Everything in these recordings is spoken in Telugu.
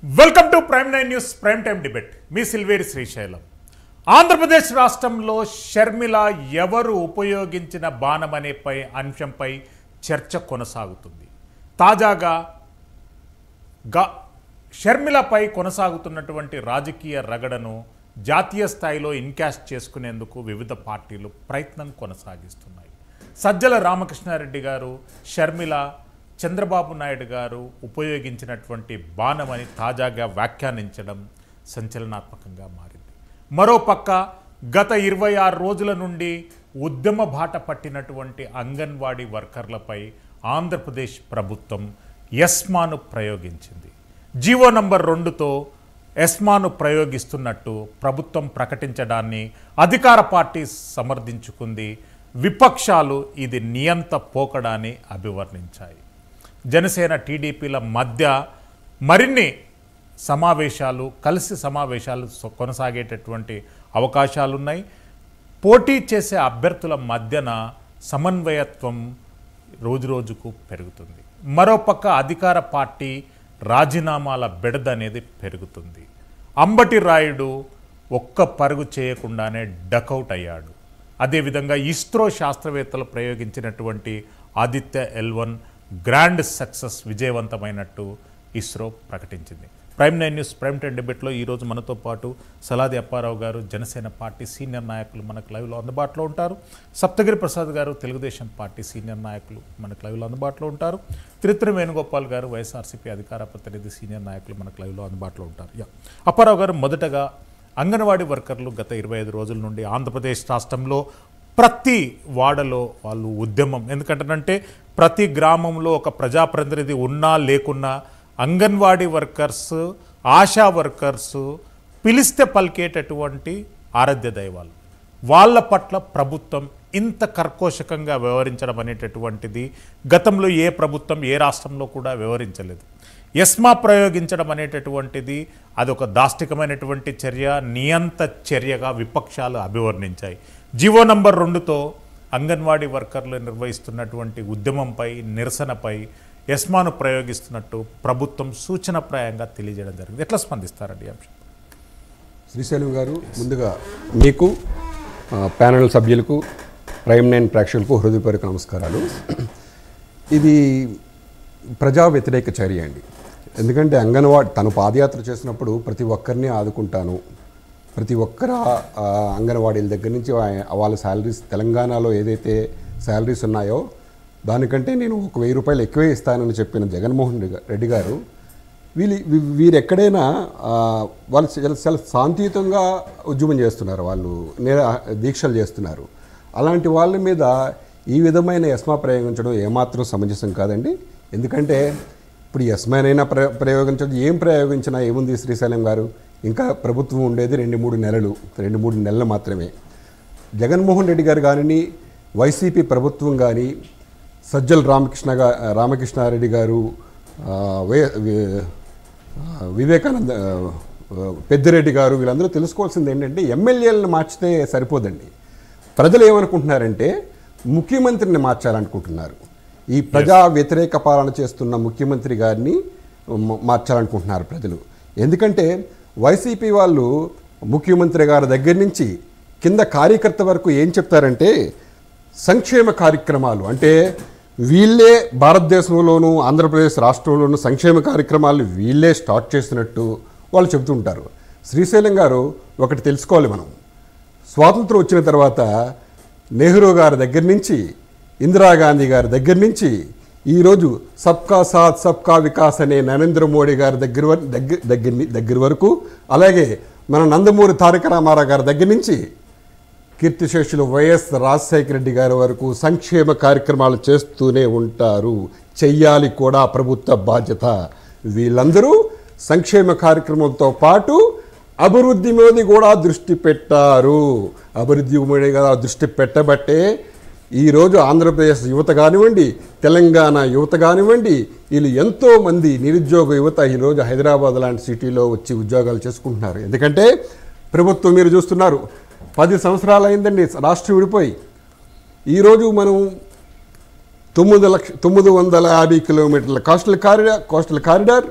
Welcome to Prime 9 News Prime Time debate. మీ సిల్వేరి శ్రీశైలం. ఆంధ్రప్రదేశ్ రాష్ట్రంలో షర్మిల ఎవరు ఉపయోగించిన బాణమనే అంశంపై చర్చ కొనసాగుతుంది. తాజాగా షర్మిలపై కొనసాగుతున్నటువంటి రాజకీయ రగడను జాతీయ స్థాయిలో ఇన్కాష్ చేసుకునేందుకు వివిధ పార్టీలు ప్రయత్నం కొనసాగిస్తున్నాయి. సజ్జల రామకృష్ణారెడ్డి గారు షర్మిల చంద్రబాబు నాయుడు గారు ఉపయోగించినటువంటి బాణమని తాజాగా వ్యాఖ్యానించడం సంచలనాత్మకంగా మారింది. మరోపక్క గత 26 రోజుల నుండి ఉద్యమ బాట పట్టినటువంటి అంగన్వాడీ వర్కర్లపై ఆంధ్రప్రదేశ్ ప్రభుత్వం ఎస్మాను ప్రయోగించింది. జీవో నంబర్ 2తో ఎస్మాను ప్రయోగిస్తున్నట్టు ప్రభుత్వం ప్రకటించడాన్ని అధికార పార్టీ సమర్థించుకుంది. విపక్షాలు ఇది నియంత పోకడాన్ని అభివర్ణించాయి. జనసేన టీడీపీల మధ్య మరిన్ని కలిసి సమావేశాలు కొనసాగేటటువంటి అవకాశాలున్నాయి. పోటీ చేసే అభ్యర్థుల మధ్యన సమన్వయత్వం రోజురోజుకు పెరుగుతుంది. మరోపక్క అధికార పార్టీ రాజీనామాల బెడద అనేది పెరుగుతుంది. అంబటి రాయుడు ఒక్క పరుగు చేయకుండానే డకౌట్ అయ్యాడు. అదేవిధంగా ఇస్రో శాస్త్రవేత్తలు ప్రయోగించినటువంటి ఆదిత్య L1 గ్రాండ్ సక్సెస్ విజయవంతమైనట్టు ఇస్రో ప్రకటించింది. ప్రైమ్ 9 న్యూస్ ప్రైమ్ టైమ్ డిబేట్లో ఈరోజు మనతో పాటు సలాది అప్పారావు గారు జనసేన పార్టీ సీనియర్ నాయకులు మనకు లైవ్లో అందుబాటులో ఉంటారు. సప్తగిరి ప్రసాద్ గారు తెలుగుదేశం పార్టీ సీనియర్ నాయకులు మనకు లైవ్లో అందుబాటులో ఉంటారు. త్రిత్రి వేణుగోపాల్ గారు వైఎస్ఆర్సీపీ అధికార ప్రతినిధి సీనియర్ నాయకులు మనకు లైవ్లో అందుబాటులో ఉంటారు. అప్పారావు గారు, మొదటగా అంగన్వాడీ వర్కర్లు గత 25 రోజుల నుండి ఆంధ్రప్రదేశ్ రాష్ట్రంలో ప్రతి వాడలో వాళ్ళు ఉద్యమం, ఎందుకంటే ప్రతి గ్రామంలో ఒక ప్రజాప్రతినిధి ఉన్నా లేకున్నా అంగన్వాడీ వర్కర్స్, ఆశా వర్కర్స్ పిలిస్తే పలికేటటువంటి ఆరాధ్య దైవాలు. వాళ్ళ పట్ల ప్రభుత్వం ఇంత కర్కోశకంగా వ్యవహరించడం అనేటటువంటిది గతంలో ఏ ప్రభుత్వం ఏ రాష్ట్రంలో కూడా వ్యవహరించలేదు. ఎస్మా ప్రయోగించడం అనేటటువంటిది అదొక దాష్టికమైనటువంటి చర్య, నియంత చర్యగా విపక్షాలు అభివర్ణించాయి. జీవో నంబర్ 2తో అంగన్వాడీ వర్కర్లు నిర్వహిస్తున్నటువంటి ఉద్యమంపై, నిరసనపై ఎస్మాను ప్రయోగిస్తున్నట్టు ప్రభుత్వం సూచనప్రాయంగా తెలియజేయడం జరిగింది. ఎట్లా స్పందిస్తారండి ఈ అంశం? శ్రీశైలం గారు, ముందుగా మీకు, ప్యానెల్ సభ్యులకు, ప్రైమ్ 9 ప్రేక్షకులకు హృదయపూర్వక నమస్కారాలు. ఇది ప్రజా వ్యతిరేక చర్య అండి. ఎందుకంటే అంగన్వాడీ తను పాదయాత్ర చేసినప్పుడు ప్రతి ఒక్కరిని ఆదుకుంటాను, ప్రతి ఒక్కరు అంగన్వాడీల దగ్గర నుంచి వాళ్ళ శాలరీస్, తెలంగాణలో ఏదైతే శాలరీస్ ఉన్నాయో దానికంటే నేను ఒక 1000 రూపాయలు ఎక్కువే ఇస్తానని చెప్పిన జగన్మోహన్ రెడ్డి గారు వీరు ఎక్కడైనా వాళ్ళు చాలా శాంతియుతంగా ఉద్యమం చేస్తున్నారు, వాళ్ళు దీక్షలు చేస్తున్నారు. అలాంటి వాళ్ళ మీద ఈ విధమైన ఎస్మా ప్రయోగించడం ఏమాత్రం సమంజసం కాదండి. ఎందుకంటే ఇప్పుడు ఎస్మానైనా ప్రయోగించడం, ఏం ప్రయోగించినా ఏముంది శ్రీశైలం గారు? ఇంకా ప్రభుత్వం ఉండేది 2-3 నెలలు మాత్రమే. జగన్మోహన్ రెడ్డి గారు కానీ, వైసీపీ ప్రభుత్వం కానీ, సజ్జల రామకృష్ణారెడ్డి గారు, వివేకానంద పెద్దిరెడ్డి గారు, వీళ్ళందరూ తెలుసుకోవాల్సింది ఏంటంటే ఎమ్మెల్యేలను మార్చితే సరిపోదండి. ప్రజలు ఏమనుకుంటున్నారంటే ముఖ్యమంత్రిని మార్చాలనుకుంటున్నారు. ఈ ప్రజా వ్యతిరేక పాలన చేస్తున్న ముఖ్యమంత్రి గారిని మార్చాలనుకుంటున్నారు ప్రజలు. ఎందుకంటే వైసీపీ వాళ్ళు ముఖ్యమంత్రి గారి దగ్గర నుంచి కింద కార్యకర్త వరకు ఏం చెప్తారంటే సంక్షేమ కార్యక్రమాలు అంటే వీళ్ళే భారతదేశంలోనూ ఆంధ్రప్రదేశ్ రాష్ట్రంలోనూ సంక్షేమ కార్యక్రమాలు వీళ్ళే స్టార్ట్ చేసినట్టు వాళ్ళు చెబుతుంటారు. శ్రీశైలం గారు, ఒకటి తెలుసుకోవాలి మనం. స్వాతంత్రం వచ్చిన తర్వాత నెహ్రూ గారి దగ్గర నుంచి, ఇందిరాగాంధీ గారి దగ్గర నుంచి ఈరోజు సబ్కా సాత్ సబ్కా వికాస్ అనే నరేంద్ర మోడీ గారి దగ్గర వరకు, అలాగే మన నందమూరి తారక రామారావు గారి దగ్గర నుంచి కీర్తిశేషులు వైఎస్ రాజశేఖర రెడ్డి గారి వరకు సంక్షేమ కార్యక్రమాలు చేస్తూనే ఉంటారు. చెయ్యాలి కూడా, ప్రభుత్వ బాధ్యత. వీళ్ళందరూ సంక్షేమ కార్యక్రమంతో పాటు అభివృద్ధి మీద కూడా దృష్టి పెట్టారు. అభివృద్ధి మీద కూడా దృష్టి పెట్టబట్టే ఈరోజు ఆంధ్రప్రదేశ్ యువత కానివ్వండి, తెలంగాణ యువత కానివ్వండి, వీళ్ళు ఎంతోమంది నిరుద్యోగ యువత ఈరోజు హైదరాబాద్ లాంటి సిటీలో వచ్చి ఉద్యోగాలు చేసుకుంటున్నారు. ఎందుకంటే ప్రభుత్వం మీరు చూస్తున్నారు, 10 సంవత్సరాలు అయిందండి రాష్ట్రం విడిపోయి. ఈరోజు మనం 950 కిలోమీటర్ల కోస్టల్ కారిడార్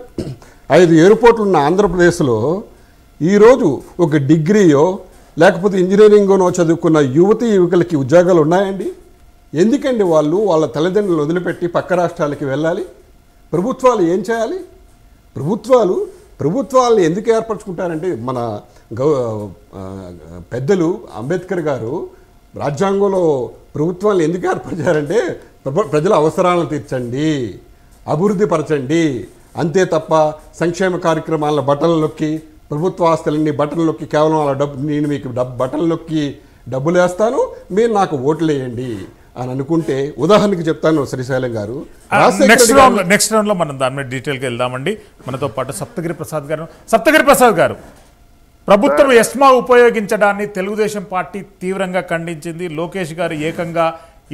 5 ఎయిర్పోర్ట్లు ఉన్న ఆంధ్రప్రదేశ్లో ఈరోజు ఒక డిగ్రీయో లేకపోతే ఇంజనీరింగోనో చదువుకున్న యువకులకి ఉద్యోగాలు ఉన్నాయండి? ఎందుకండి వాళ్ళు వాళ్ళ తల్లిదండ్రులను వదిలిపెట్టి పక్క రాష్ట్రాలకి వెళ్ళాలి? ప్రభుత్వాలు ఏం చేయాలి? ప్రభుత్వాలను ఎందుకు ఏర్పరచుకుంటారంటే మన పెద్దలు అంబేద్కర్ గారు రాజ్యాంగంలో ప్రభుత్వాలను ఎందుకు ఏర్పరిచారంటే ప్రజల అవసరాలను తీర్చండి, అభివృద్ధి పరచండి, అంతే తప్ప సంక్షేమ కార్యక్రమాల బట్టలలోకి ప్రభుత్వ ఆస్తులన్నీ బట్టలలోకి కేవలం అలా నేను మీకు బట్టలలోకి డబ్బులు వేస్తాను, మీరు నాకు ఓట్లు వేయండి అని అనుకుంటే, ఉదాహరణకి చెప్తాను శ్రీశైలం గారు, నెక్స్ట్ రౌండ్లో మనం దాని మీద డీటెయిల్గా వెళ్దామండి. మనతో పాటు సప్తగిరి ప్రసాద్ గారు ప్రభుత్వం ఎస్మా ఉపయోగించడాన్ని తెలుగుదేశం పార్టీ తీవ్రంగా ఖండించింది. లోకేష్ గారు ఏకంగా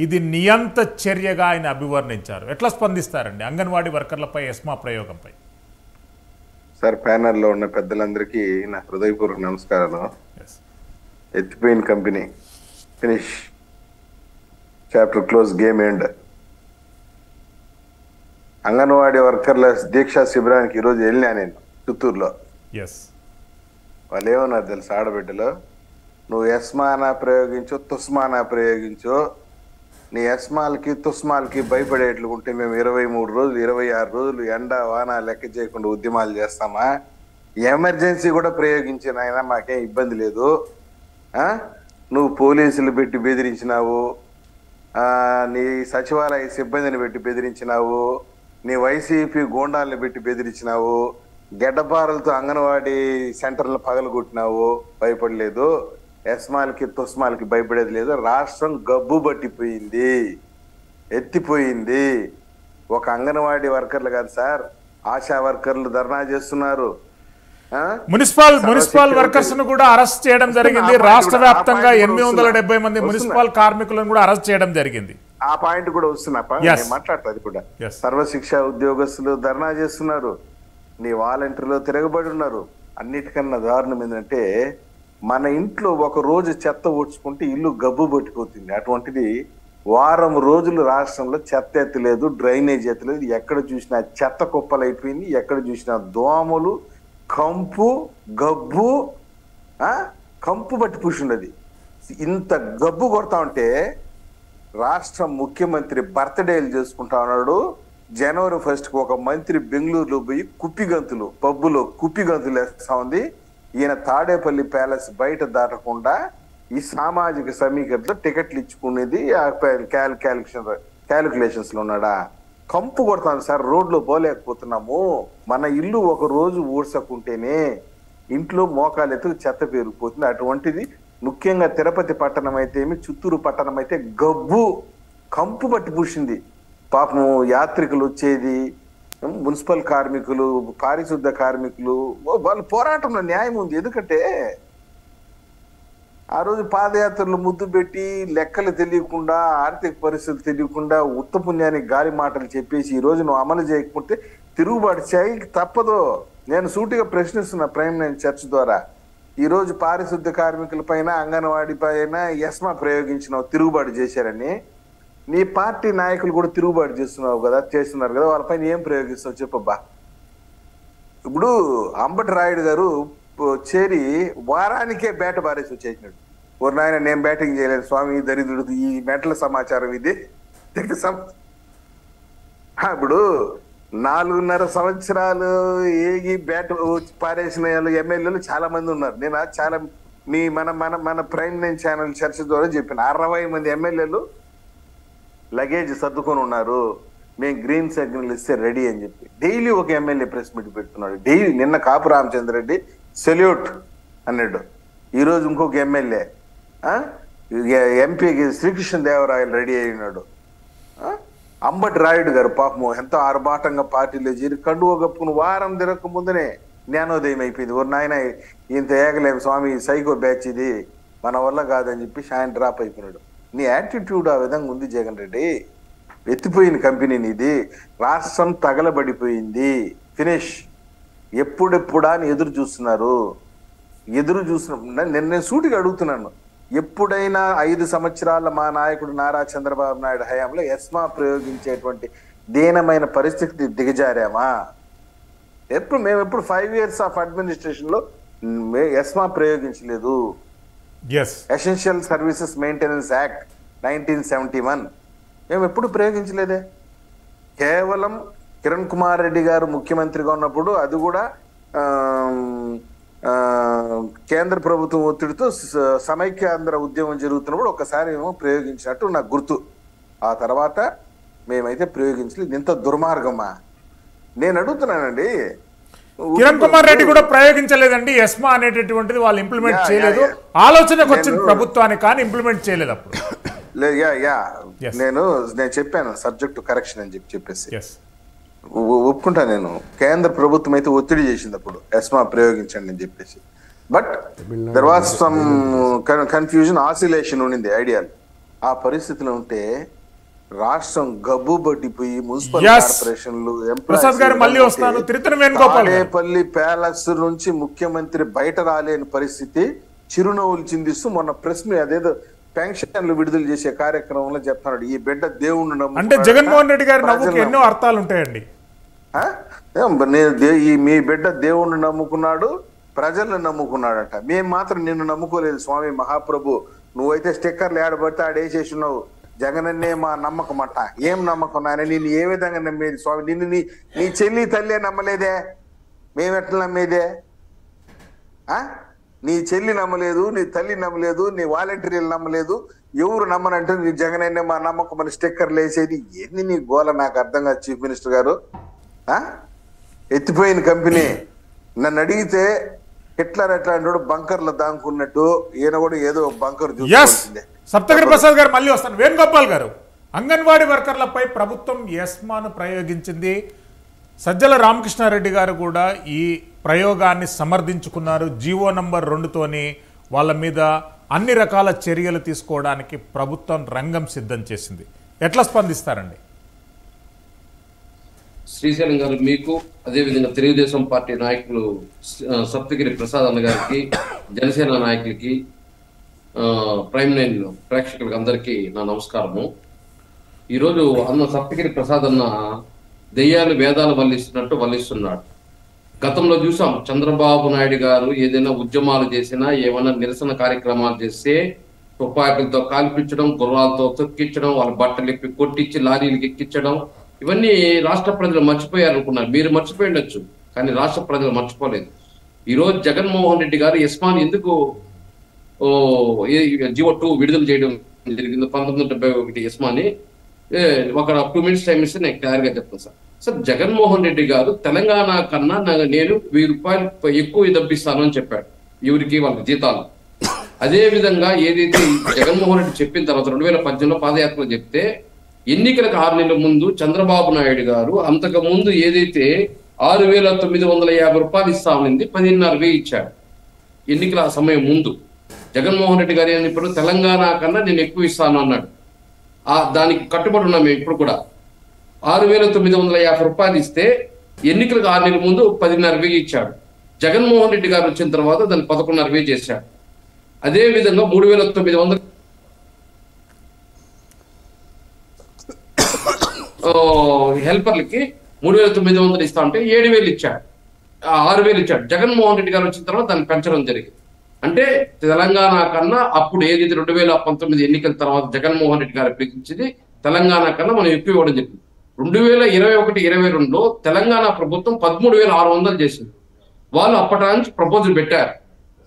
ఇది నియంత చర్యగా ఆయన అభివర్ణించారు. ఎట్లా స్పందిస్తారండి అంగన్వాడీ వర్కర్లపై ఎస్మా ప్రయోగంపై? సార్, ప్యానెల్లో ఉన్న పెద్దలందరికీ నా హృదయపూర్వక నమస్కారాలు. ఎత్తిపోయిన company finish, chapter close, game end. Anganwadi వర్కర్ల దీక్షా శిబిరానికి ఈరోజు వెళ్ళినా నేను చిత్తూరులో. వాళ్ళు ఏమన్నారు తెలుసు ఆడబిడ్డలు, నువ్వు ఎస్మానా ప్రయోగించు, తుస్మానా ప్రయోగించు, నీ ఎస్మాలకి తుస్మాలకి భయపడేట్లుంటే మేము 23 రోజులు 26 రోజులు ఎండ వాన లెక్క చేయకుండా ఉద్యమాలు చేస్తామా? ఎమర్జెన్సీ కూడా ప్రయోగించిన ఆయన మాకేం ఇబ్బంది లేదు. నువ్వు పోలీసులు పెట్టి బెదిరించినావు, నీ సచివాలయ సిబ్బందిని పెట్టి బెదిరించినావు, నీ వైసీపీ గోండాలను పెట్టి బెదిరించినావు, గెడ్డపారలతో అంగన్వాడీ సెంటర్లను పగలగొట్టినావు, భయపడలేదు. ఎస్మాలకి తుస్మాలకి భయపడేది లేదు. రాష్ట్రం గబ్బు పట్టిపోయింది, ఎత్తిపోయింది. ఒక అంగన్వాడీ వర్కర్లు కాదు సార్, ఆశా వర్కర్లు ధర్నా చేస్తున్నారు. మున్సిపల్ వర్కర్స్ ను కూడా అరెస్ట్ చేయడం జరిగింది. రాష్ట్ర వ్యాప్తంగా 870 మంది మున్సిపల్ కార్మికులను కూడా అరెస్ట్ చేయడం జరిగింది. ఆ పాయింట్ కూడా వస్తున్నా మాట్లాడతా. అది కూడా సర్వశిక్ష ఉద్యోగస్తులు ధర్నా చేస్తున్నారు, నీ వాలంటీర్లు తిరగబడి ఉన్నారు. అన్నిటికన్నా దారుణం ఏంటంటే, మన ఇంట్లో ఒక రోజు చెత్త ఊడ్చుకుంటే ఇల్లు గబ్బు పట్టిపోతుంది. అటువంటిది వారం రోజులు రాష్ట్రంలో చెత్త ఎత్తలేదు, డ్రైనేజ్ ఎత్తలేదు. ఎక్కడ చూసినా చెత్త కుప్పలు అయిపోయింది, ఎక్కడ చూసినా దోమలు, కంపు, గబ్బు, కంపు పట్టి పూసుండది. ఇంత గబ్బు కొడతా ఉంటే రాష్ట్ర ముఖ్యమంత్రి బర్త్డేలు చేసుకుంటా ఉన్నాడు. జనవరి 1కు ఒక మంత్రి బెంగళూరులో పోయి కుప్పిగంతులు పబ్బులో కుప్పిగంతులు వేస్తా ఉంది. ఈయన తాడేపల్లి ప్యాలెస్ బయట దాటకుండా ఈ సామాజిక సమీకరణలో టికెట్లు ఇచ్చుకునేది క్యాలిక్యులేషన్స్ లో ఉన్నాడా? కంపు కొడతాను సార్, రోడ్లో పోలేకపోతున్నాము. మన ఇల్లు ఒక రోజు ఊడ్చకుంటేనే ఇంట్లో మోకాలు ఎత్తుకు చెత్త పెరిగిపోతుంది. అటువంటిది ముఖ్యంగా తిరుపతి పట్టణం అయితే ఏమి, చిత్తూరు పట్టణం అయితే గబ్బు కంపు పట్టి పూసింది. పాపం యాత్రికులు వచ్చేది, మున్సిపల్ కార్మికులు, పారిశుద్ధ కార్మికులు, వాళ్ళ పోరాటంలో న్యాయం ఉంది. ఎందుకంటే ఆ రోజు పాదయాత్రలు ముద్దు పెట్టి లెక్కలు తెలియకుండా, ఆర్థిక పరిస్థితులు తెలియకుండా, ఉత్తపుణ్యానికి గాలి మాటలు చెప్పేసి ఈ రోజు నువ్వు అమలు చేయకపోతే తిరుగుబాటు చేయి తప్పదు. నేను సూటిగా ప్రశ్నిస్తున్నా ప్రైమ్ లైన్ చర్చ్ ద్వారా. ఈ రోజు పారిశుద్ధ కార్మికుల పైన, అంగన్వాడీ పైన ఎస్మా ప్రయోగించినావు, తిరుగుబాటు చేశారని. నీ పార్టీ నాయకులు కూడా తిరుగుబాటు చేస్తున్నారు కదా, వాళ్ళపైన ఏం ప్రయోగిస్తావు చెప్పబ్బా. ఇప్పుడు అంబటి రాయుడు గారు చేరి వారానికే బ్యాట్ బారేసి వచ్చేసినాడు. ఓ నాయన, నేను బ్యాటింగ్ చేయలేదు స్వామి, దరిద్రుడు, ఈ మెంటల సమాచారం ఇది. ఇప్పుడు 4.5 సంవత్సరాలు ఏగి బ్యాట్ పారేసిన ఎమ్మెల్యేలు చాలా మంది ఉన్నారు. నేను చాలా మన ప్రైమ్ లైన్ ఛానల్ చర్చ ద్వారా చెప్పిన 60 మంది ఎమ్మెల్యేలు లగేజ్ సర్దుకొని ఉన్నారు. మేము గ్రీన్ సిగ్నల్ ఇస్తే రెడీ అని చెప్పి డైలీ ఒక ఎమ్మెల్యే ప్రెస్ మీట్ పెడుతున్నాడు. డైలీ నిన్న కాపు రామచంద్రరెడ్డి సెల్యూట్ అన్నాడు. ఈరోజు ఇంకొక ఎమ్మెల్యే ఎంపీకి శ్రీకృష్ణ దేవరాయలు రెడీ అయినాడు. అంబటి రాయుడు గారు పాపం ఎంతో ఆర్భాటంగా పార్టీలో చేరి కండువ కప్పుకుని వారం తిరగక ముందునే జ్ఞానోదయం అయిపోయింది. ఓ నాయన, ఇంత ఏగలేము స్వామి, సైకో బ్యాచ్ ఇది, మన వల్ల కాదని చెప్పి ఆయన డ్రాప్ అయిపోయినాడు. నీ యాటిట్యూడ్ ఆ విధంగా ఉంది జగన్ రెడ్డి. ఎత్తిపోయిన కంపెనీ నీది, రాష్ట్రం తగలబడిపోయింది, ఫినిష్. ఎప్పుడెప్పుడా అని ఎదురు చూస్తున్నారు. నేను సూటిగా అడుగుతున్నాను, ఎప్పుడైనా 5 సంవత్సరాల మా నాయకుడు నారా చంద్రబాబు నాయుడు హయాంలో ఎస్మా ప్రయోగించేటువంటి దీనమైన పరిస్థితి దిగజారామా? మేము ఎప్పుడు 5 years ఆఫ్ అడ్మినిస్ట్రేషన్ లో ఎస్మా ప్రయోగించలేదు. ఎసెన్షియల్ సర్వీసెస్ మెయింటెనెన్స్ యాక్ట్ 1971 మేము ఎప్పుడు ప్రయోగించలేదే. కేవలం కిరణ్ కుమార్ రెడ్డి గారు ముఖ్యమంత్రిగా ఉన్నప్పుడు, అది కూడా కేంద్ర ప్రభుత్వం ఒత్తిడితో సమైక్యాంధ్ర ఉద్యమం జరుగుతున్నప్పుడు ఒకసారి ఏమో ప్రయోగించినట్టు నాకు గుర్తు. ఆ తర్వాత మేమైతే ప్రయోగించలేదు. ఇంత దుర్మార్గమా? నేను అడుగుతున్నానండి. కిరణ్ కుమార్ రెడ్డి కూడా ప్రయోగించలేదండి ఎస్మా అనేటటువంటిది, వాళ్ళు ఇంప్లిమెంట్ చేయలేదు. ఆలోచనకు వచ్చింది ప్రభుత్వానికి, కానీ ఇంప్లిమెంట్ చేయలేదు అప్పుడు. నేను చెప్పాను సబ్జెక్ట్ కరెక్షన్ అని చెప్పేసి ఒప్పుకుంటా. నేను కేంద్ర ప్రభుత్వం అయితే ఒత్తిడి చేసింది అప్పుడు ఎస్మా ప్రయోగించండి అని చెప్పేసి. But there was some confusion, oscillation ఉండింది ఐడియాలు. ఆ పరిస్థితిలో ఉంటే రాష్ట్రం గబ్బు పట్టిపోయి మున్సిపల్ కార్పొరేషన్లు తాడేపల్లి ప్యాలెస్ నుంచి ముఖ్యమంత్రి బయట రాలేని పరిస్థితి, చిరునవ్వులు చిందిస్తూ మొన్న ప్రెస్ మీ అదేదో పెన్షన్లు విడుదల చేసే కార్యక్రమంలో చెప్తున్నాడు, ఈ బిడ్డ దేవుణ్ణి అంటే జగన్మోహన్ రెడ్డి గారి నవ్వుకి ఎన్నో అర్థాలు ఉంటాయండి. మీ బిడ్డ దేవుణ్ణి నమ్ముకున్నాడు, ప్రజలను నమ్ముకున్నాడట. మేము మాత్రం నిన్ను నమ్ముకోలేదు స్వామి మహాప్రభు, నువ్వైతే స్టిక్కర్లు ఏడబడితే ఆడేసేసినావు, జగనన్నే మా నమ్మకం అంట. ఏం నమ్మకం నాయన? నిన్ను ఏ విధంగా నమ్మేది స్వామి? నిన్ను నీ చెల్లి తల్లి నమ్మలేదే, మేమెట్లా నమ్మేదే? నీ చెల్లి నమ్మలేదు, నీ తల్లి నమ్మలేదు, నీ వాలంటీర్లు నమ్మలేదు, ఎవరు నమ్మనంటే నీ జగనన్నే మా నమ్మకం అని స్టిక్కర్లు వేసేది ఏంది నీ గోల? నాకు అర్థం కాదు చీఫ్ మినిస్టర్ గారు. ఎత్తిపోయిన కంపెనీ. నన్ను అడిగితే హిట్లర్ ఎట్లాంటి బంకర్లో దాంకున్నట్టు ఈయన కూడా ఏదో బంకర్ చూసుకోవాల్సిందే. సప్తగిరి ప్రసాద్ గారు మళ్ళీ వస్తాను. వేణుగోపాల్ గారు, అంగన్వాడీ వర్కర్లపై ప్రభుత్వం ఎస్మాను ప్రయోగించింది. సజ్జల రామకృష్ణారెడ్డి గారు కూడా ఈ ప్రయోగాన్ని సమర్థించుకున్నారు. జీవో నంబర్ 2తోని వాళ్ళ మీద అన్ని రకాల చర్యలు తీసుకోవడానికి ప్రభుత్వం రంగం సిద్ధం చేసింది. ఎట్లా స్పందిస్తారండి? శ్రీశైలం గారు, మీకు అదేవిధంగా తెలుగుదేశం పార్టీ నాయకులు సప్తగిరి ప్రసాద్ అన్న గారికి, జనసేన నాయకులకి, ప్రైమ్ 9 ప్రేక్షకులకి అందరికీ నా నమస్కారము. ఈరోజు అన్న సప్తగిరి ప్రసాద్ అన్న దెయ్యాలు వేదాలు వల్లిస్తున్నట్టు వల్లిస్తున్నాడు. గతంలో చూసాం చంద్రబాబు నాయుడు గారు ఏదైనా ఉద్యమాలు చేసినా, ఏమైనా నిరసన కార్యక్రమాలు చేస్తే తుపాకులతో కాల్పించడం, గుర్రాలతో తొక్కించడం, వాళ్ళ బట్టలు ఎక్కి కొట్టించి లారీలకు ఎక్కించడం, ఇవన్నీ రాష్ట్ర ప్రజలు మర్చిపోయారు అనుకున్నారు. మీరు మర్చిపోయి ఉండొచ్చు, కానీ రాష్ట్ర ప్రజలు మర్చిపోలేదు. ఈరోజు జగన్మోహన్ రెడ్డి గారు ఎస్మాన్ ఎందుకు జీవో 2 విడుదల చేయడం జరిగింది 1971 ఎస్మాని ఒక 2 minutes టైం ఇస్తే నేను క్లియర్గా చెప్తాను సార్. జగన్మోహన్ రెడ్డి గారు తెలంగాణ కన్నా నేను 1000 రూపాయలు ఎక్కువ దబ్బిస్తాను అని చెప్పాడు ఎవరికి, వాళ్ళ జీతాలు. అదే విధంగా ఏదైతే జగన్మోహన్ రెడ్డి చెప్పిన తర్వాత 2018లో పాదయాత్రలో చెప్తే, ఎన్నికలకు 6 నెలల ముందు చంద్రబాబు నాయుడు గారు అంతకు ముందు ఏదైతే 6,950 రూపాయలు ఇస్తామనింది 10,500 ఇచ్చాడు ఎన్నికల సమయం ముందు. జగన్మోహన్ రెడ్డి గారు ఇప్పుడు తెలంగాణ కన్నా నేను ఎక్కువ ఇస్తాను అన్నాడు. దానికి కట్టుబడి ఉన్నాం మేము ఇప్పుడు కూడా. 6,950 రూపాయలు ఇస్తే ఎన్నికలకు 6 నెలల ముందు 10,500 ఇచ్చాడు. జగన్మోహన్ రెడ్డి గారు వచ్చిన తర్వాత దాన్ని 11,500 చేశాడు. అదే విధంగా 3,900 హెల్పర్లకి 3,900 ఇస్తా ఉంటే 7,000 ఇచ్చాడు, 6,000 ఇచ్చాడు. జగన్మోహన్ రెడ్డి గారు వచ్చిన తర్వాత దాన్ని పెంచడం జరిగింది. అంటే తెలంగాణ కన్నా అప్పుడు ఏదైతే 2019 ఎన్నికల తర్వాత జగన్మోహన్ రెడ్డి గారు పిలిచింది, తెలంగాణ కన్నా మనం ఎక్కువ ఇవ్వడం జరిగింది. 2021-22లో తెలంగాణ ప్రభుత్వం 13,600 చేసింది. వాళ్ళు అప్పటి నుంచి ప్రపోజల్ పెట్టారు.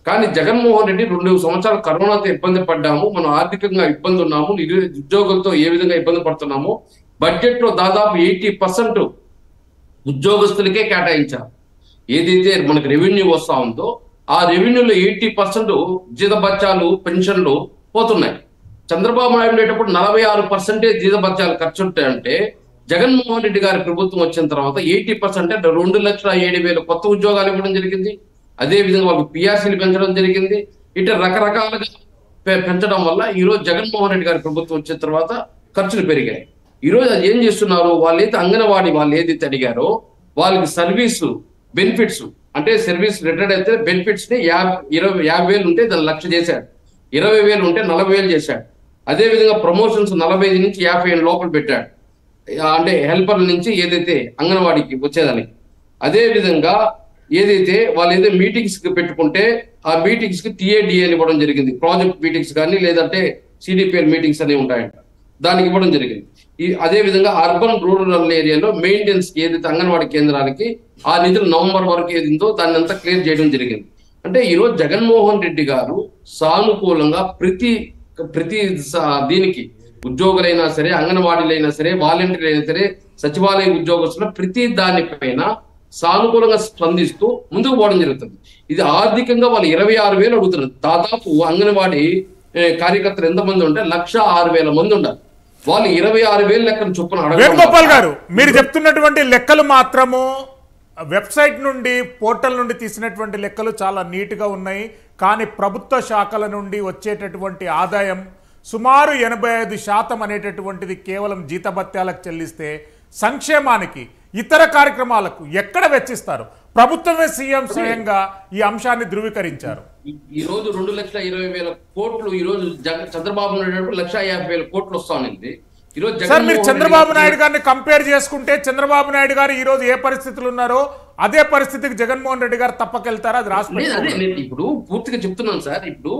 కానీ జగన్మోహన్ రెడ్డి 2 సంవత్సరాలు కరోనాతో ఇబ్బంది పడ్డాము, మనం ఆర్థికంగా ఇబ్బంది ఉన్నాము, ఉద్యోగులతో ఏ విధంగా ఇబ్బంది పడుతున్నాము, బడ్జెట్ లో దాదాపు 80% ఉద్యోగస్తులకే కేటాయించారు. ఏదైతే మనకు రెవెన్యూ వస్తా ఉందో ఆ రెవెన్యూలో 80% జీతభత్యాలు, పెన్షన్లు పోతున్నాయి. చంద్రబాబు నాయుడు ఉండేటప్పుడు 46% జీతభత్యాలు ఖర్చు ఉంటాయంటే, జగన్మోహన్ రెడ్డి గారి ప్రభుత్వం వచ్చిన తర్వాత 80% అంటే 2,07,000 కొత్త ఉద్యోగాలు ఇవ్వడం జరిగింది. అదే విధంగా వాళ్ళకి పిఆర్సీలు పెంచడం జరిగింది. ఇట్లా రకరకాలుగా పెంచడం వల్ల ఈరోజు జగన్మోహన్ రెడ్డి గారి ప్రభుత్వం వచ్చిన తర్వాత ఖర్చులు పెరిగాయి. ఈరోజు అది ఏం చేస్తున్నారు, వాళ్ళైతే అంగన్వాడీ వాళ్ళు ఏదైతే అడిగారో వాళ్ళకి సర్వీసు బెనిఫిట్స్, అంటే సర్వీస్ రిటైర్డ్ అయితే బెనిఫిట్స్ ని 50,000 ఉంటే దాన్ని 1,00,000 చేశాడు, 20,000 ఉంటే 40,000 చేశాడు. అదే విధంగా ప్రమోషన్స్ 45 నుంచి 50 లోపల పెట్టాడు, అంటే హెల్పర్ల నుంచి ఏదైతే అంగన్వాడీకి వచ్చేదానికి. అదే విధంగా ఏదైతే వాళ్ళు ఏదో మీటింగ్స్ పెట్టుకుంటే ఆ మీటింగ్స్ కి టీఏడిఏ అని ఇవ్వడం జరిగింది. ప్రాజెక్ట్ మీటింగ్స్ కానీ లేదంటే సిడిపిఎల్ మీటింగ్స్ అనేవి ఉంటాయంట, దానికి ఇవ్వడం జరిగింది. అదే విధంగా అర్బన్ రూరల్ ఏరియాలో మెయింటెనెన్స్ కి ఏదైతే అంగన్వాడీ కేంద్రాలకి ఆ నిధులు నవంబర్ వరకు ఏదిందో దాన్ని అంతా క్లియర్ చేయడం జరిగింది. అంటే ఈరోజు జగన్మోహన్ రెడ్డి గారు సానుకూలంగా ప్రతి దీనికి ఉద్యోగులైనా సరే, అంగన్వాడీలైనా సరే, వాలంటీర్లు అయినా సరే, సచివాలయ ఉద్యోగస్తుల ప్రతి దానిపైన సానుకూలంగా స్పందిస్తూ ముందుకు పోవడం జరుగుతుంది. ఇది ఆర్థికంగా వాళ్ళు 26,000 అడుగుతున్నారు. దాదాపు అంగన్వాడీ కార్యకర్తలు ఎంతమంది ఉంటే 106,000 మంది ఉండాలి. వాళ్ళు 26,000 లెక్కలు చొప్పున వేణుగోపాల్ గారు, మీరు చెప్తున్నటువంటి లెక్కలు మాత్రము వెబ్సైట్ నుండి, పోర్టల్ నుండి తీసినటువంటి లెక్కలు చాలా నీట్గా ఉన్నాయి. కానీ ప్రభుత్వ శాఖల నుండి వచ్చేటటువంటి ఆదాయం సుమారు 85% అనేటటువంటిది కేవలం జీతభత్యాలకు చెల్లిస్తే సంక్షేమానికి, ఇతర కార్యక్రమాలకు ఎక్కడ వెచ్చిస్తారు? ప్రభుత్వమే సీఎం స్వయంగా ఈ అంశాన్ని ధృవీకరించారు. ఈ రోజు 2,20,000 కోట్లు, ఈ రోజు చంద్రబాబు నాయుడు 1,50,000 కోట్లు వస్తానండి. సార్, మీరు చంద్రబాబు నాయుడు గారిని కంపేర్ చేసుకుంటే చంద్రబాబు నాయుడు గారు ఈ రోజు ఏ పరిస్థితులు ఉన్నారో అదే పరిస్థితికి జగన్మోహన్ రెడ్డి గారు తప్పకెళ్తారా? అది రాష్ట్రం ఇప్పుడు పూర్తిగా చెప్తున్నాను సార్. ఇప్పుడు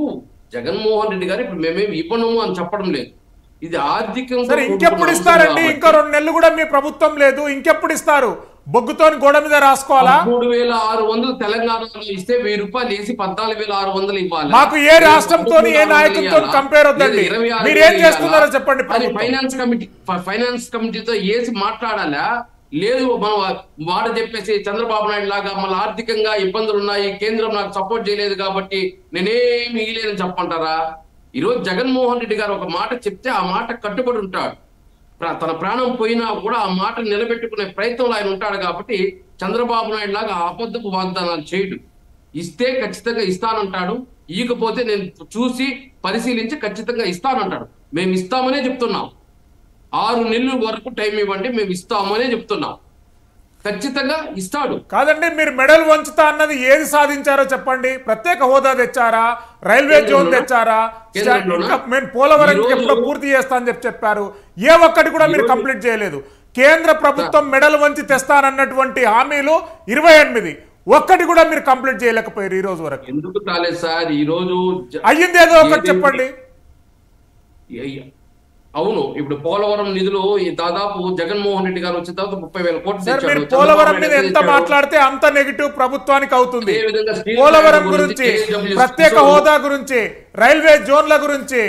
జగన్మోహన్ రెడ్డి గారు ఇప్పుడు మేమేమి ఇవ్వను అని చెప్పడం లేదు. ఇది ఆర్థికంగా ఇంకెప్పుడు ఇస్తారండి? ఇంకా 2 నెలలు కూడా మీ ప్రభుత్వం లేదు, ఇంకెప్పుడు ఇస్తారు? బొగ్గుతోని గోడ మీద రాసుకోవాలా? 3,600 తెలంగాణలో ఇస్తే 1,000 రూపాయలు వేసి 14,600 ఇవ్వాలి. మాకు ఏ రాష్ట్రంతో ఏ నాయకులతో కంపేర్ వద్దండి. మీరేం చేస్తున్నారో చెప్పండి. ఫైనాన్స్ కమిటీతో వేసి మాట్లాడాలా? లేదు మనం వాడ చెప్పేసి చంద్రబాబు నాయుడు లాగా మళ్ళీ ఆర్థికంగా ఇబ్బందులు ఉన్నాయి, కేంద్రం నాకు సపోర్ట్ చేయలేదు కాబట్టి నేనేమి ఇయ్యలేదని చెప్పంటారా? ఈరోజు జగన్మోహన్ రెడ్డి గారు ఒక మాట చెప్తే ఆ మాట కట్టుబడి ఉంటాడు. తన ప్రాణం పోయినా కూడా ఆ మాట నిలబెట్టుకునే ప్రయత్నంలో ఆయన ఉంటాడు. కాబట్టి చంద్రబాబు నాయుడు లాగా అబద్ధపు వాగ్దానాలు చేయడు. ఇస్తే ఖచ్చితంగా ఇస్తానంటాడు, ఇకపోతే నేను చూసి పరిశీలించి ఖచ్చితంగా ఇస్తానంటాడు. మేము ఇస్తామనే చెప్తున్నాం. 6 నెలల వరకు టైం ఇవ్వండి, మేము ఇస్తామనే చెప్తున్నాం. ఖచ్చితంగా ఇస్తాడు. కాదండి, మీరు మెడల్ వంచుతా అన్నది ఏది సాధించారో చెప్పండి. ప్రత్యేక హోదా తెచ్చారా? రైల్వే జోన్ తెచ్చారా? మేము పోలవరం ఎప్పుడో పూర్తి చేస్తా అని చెప్పారు. ఏ ఒక్కటి కూడా మీరు కంప్లీట్ చేయలేదు. కేంద్ర ప్రభుత్వం మెడల్ వంచి తెస్తానన్నటువంటి హామీలు 28, ఒక్కటి కూడా మీరు కంప్లీట్ చేయలేకపోయారు ఈ రోజు వరకు. ఎందుకు కాలేదు సార్? ఈ రోజు అయ్యింది ఏదో ఒకటి చెప్పండి. అవును, ఇప్పుడు పోలవరం నిధులు దాదాపు జగన్మోహన్ రెడ్డి గారు వచ్చిన తర్వాత 30,000 కోట్లు. పోలవరం మీద ఎంత మాట్లాడితే అంత నెగిటివ్ ప్రభుత్వానికి అవుతుంది. పోలవరం గురించి, ప్రత్యేక హోదా గురించి, రైల్వే జోన్ల గురించి,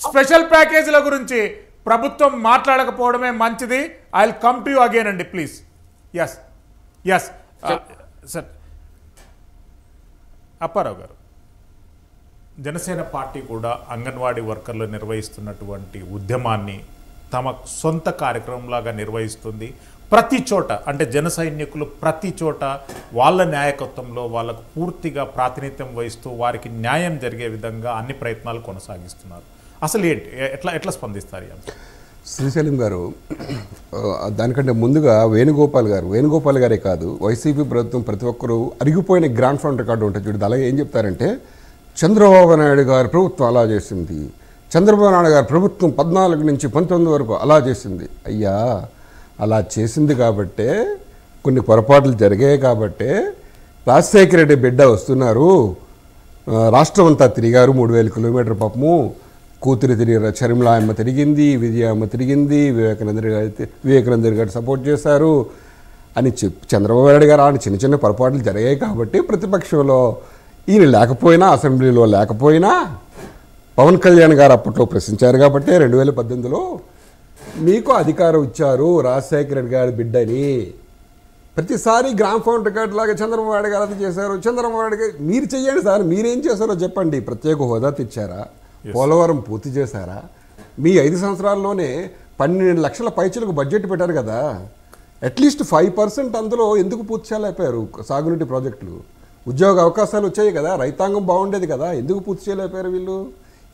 స్పెషల్ ప్యాకేజీల గురించి ప్రభుత్వం మాట్లాడకపోవడమే మంచిది. I will come to you again అండి, please. Yes sir. Apparao garu, Janasena party కూడా అంగన్వాడీ వర్కర్లు నిర్వహిస్తున్నటువంటి ఉద్యమాన్ని తమ సొంత కార్యక్రమంలాగా నిర్వహిస్తుంది. ప్రతి చోట, అంటే జన సైనికులు ప్రతి చోట వాళ్ళ న్యాయకత్వంలో వాళ్ళకు పూర్తిగా ప్రాతినిధ్యం వహిస్తూ వారికి న్యాయం జరిగే విధంగా అన్ని ప్రయత్నాలు కొనసాగిస్తున్నారు. అసలు ఏంటి, ఎట్లా స్పందిస్తారు? శ్రీశైలం గారు, దానికంటే ముందుగా వేణుగోపాల్ గారే కాదు, వైసీపీ ప్రభుత్వం ప్రతి ఒక్కరూ అరిగిపోయిన గ్రాండ్ ఫండ్ రికార్డు ఉంటుంది చూడండి. అలాగే ఏం చెప్తారంటే, చంద్రబాబు నాయుడు గారి ప్రభుత్వం అలా చేసింది, చంద్రబాబు నాయుడు గారి ప్రభుత్వం 14 నుంచి 19 వరకు అలా చేసింది. అయ్యా, అలా చేసింది కాబట్టే, కొన్ని పొరపాట్లు జరిగాయి కాబట్టే రాజశేఖర రెడ్డి బిడ్డ వస్తున్నారు, రాష్ట్రం అంతా తిరిగారు, 3,000 కిలోమీటర్ పాపము, కూతురు తిరిగారు, షర్మిలాయమ్మ తిరిగింది, విజయమ్మ తిరిగింది, వివేకానంద గారు సపోర్ట్ చేశారు అని చంద్రబాబు నాయుడు గారు ఆయన చిన్న చిన్న పొరపాట్లు జరిగాయి కాబట్టి ప్రతిపక్షంలో ఈయన లేకపోయినా, అసెంబ్లీలో లేకపోయినా పవన్ కళ్యాణ్ గారు అప్పట్లో ప్రశ్నించారు కాబట్టి 2018లో మీకు అధికారం ఇచ్చారు రాజశేఖర రెడ్డి గారి బిడ్డని. ప్రతిసారి గ్రామ్ ఫౌండ్ రికార్డు లాగా చంద్రబాబు నాయుడు గారు అది చేశారు, చంద్రబాబు నాయుడు గారు మీరు చెయ్యండి సార్, మీరేం చేశారో చెప్పండి. ప్రత్యేక హోదా తెచ్చారా? పోలవరం పూర్తి చేశారా? మీ 5 సంవత్సరాల్లోనే 12 లక్షల పైచలకు బడ్జెట్ పెట్టారు కదా, అట్లీస్ట్ 5% అందులో ఎందుకు పూర్తి చేయలేకపోయారు? సాగునీటి ప్రాజెక్టులు, ఉద్యోగ అవకాశాలు వచ్చాయి కదా, రైతాంగం బాగుండేది కదా, ఎందుకు పూర్తి చేయలేకపోయారు వీళ్ళు?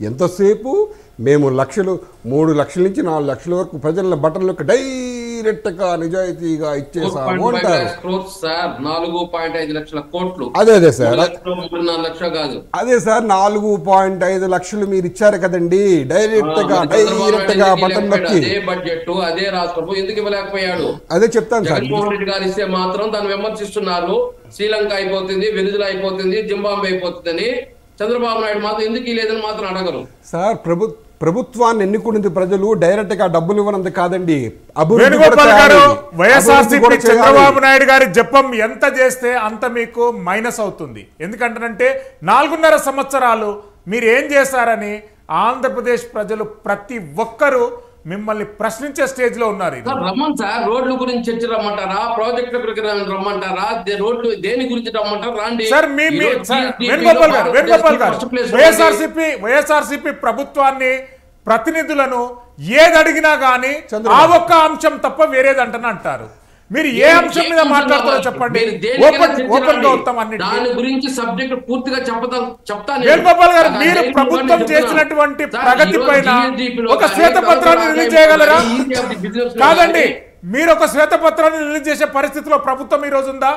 ఎంతసేపు మేము 3 లక్షల నుంచి 4 లక్షల వరకు ప్రజల బటన్లకు డైరెక్ట్గా నిజాయితీగా ఇచ్చేసాము అంటారు. 4.5 లక్షల కోట్లు. అదే సార్, 3.4 లక్షలు కాదు. అదే సార్ 4.5 లక్షలు మీరు ఇచ్చారు కదండి డైరెక్ట్గా బటన్ నొక్కి. అదే బడ్జెట్ అదే రాష్ట్రము ఎందుకు ఇవ్వలేకపోయాడు? అదే చెప్తాను సార్. జగన్మోహన్ రెడ్డి గారు ఇస్తే మాత్రం దాన్ని విమర్శిస్తున్నారు. శ్రీలంక అయిపోతుంది, వెనుజులా అయిపోతుంది, జింబాబే అయిపోతుందని. చంద్రబాబు నాయుడు మాత్రం ఎందుకు లేదని మాత్రం అడగరు సార్. ప్రభుత్వాన్ని ఎన్నుకున్నది ప్రజలు, డైరెక్ట్ గా డబ్బులు ఇవ్వనంత కాదండి. వేణుగోపాల్ గారు, వైఎస్ఆర్సీపీ చంద్రబాబు నాయుడు గారి జపం ఎంత చేస్తే అంత మీకు మైనస్ అవుతుంది. ఎందుకంటే 4.5 సంవత్సరాలు మీరు ఏం చేశారని ఆంధ్రప్రదేశ్ ప్రజలు ప్రతి ఒక్కరూ మిమ్మల్ని ప్రశ్నించే స్టేజ్ లో ఉన్నారు. రమ్మని సార్, రోడ్ల గురించి చర్చ రమ్మంటారా, ప్రాజెక్టుల గురించి రమ్మంటారా, రోడ్లు దేని గురించి రమ్మంటారా? రాండి సార్. వేణుగోపాల్ గారు, వైఎస్ఆర్సీపీ ప్రభుత్వాన్ని ప్రతినిధులను ఏది అడిగినా గానీ ఆ ఒక్క అంశం తప్ప వేరేదంటని అంటారు. మీరు ఏ అంశం మీద మాట్లాడతారో చెప్పండి. దాని గురించి సబ్జెక్ట్ పూర్తిగా చెప్తాను. వేణుగోపాల్ గారు, మీరు ప్రభుత్వం చేసినటువంటి ప్రగతి పైన ఒక శ్వేతపత్రాన్ని రిలీజ్ చేయగలరా? కాదండి, మీరు ఒక శ్వేతపత్రాన్ని రిలీజ్ చేసే పరిస్థితిలో ప్రభుత్వం ఈ రోజు ఉందా?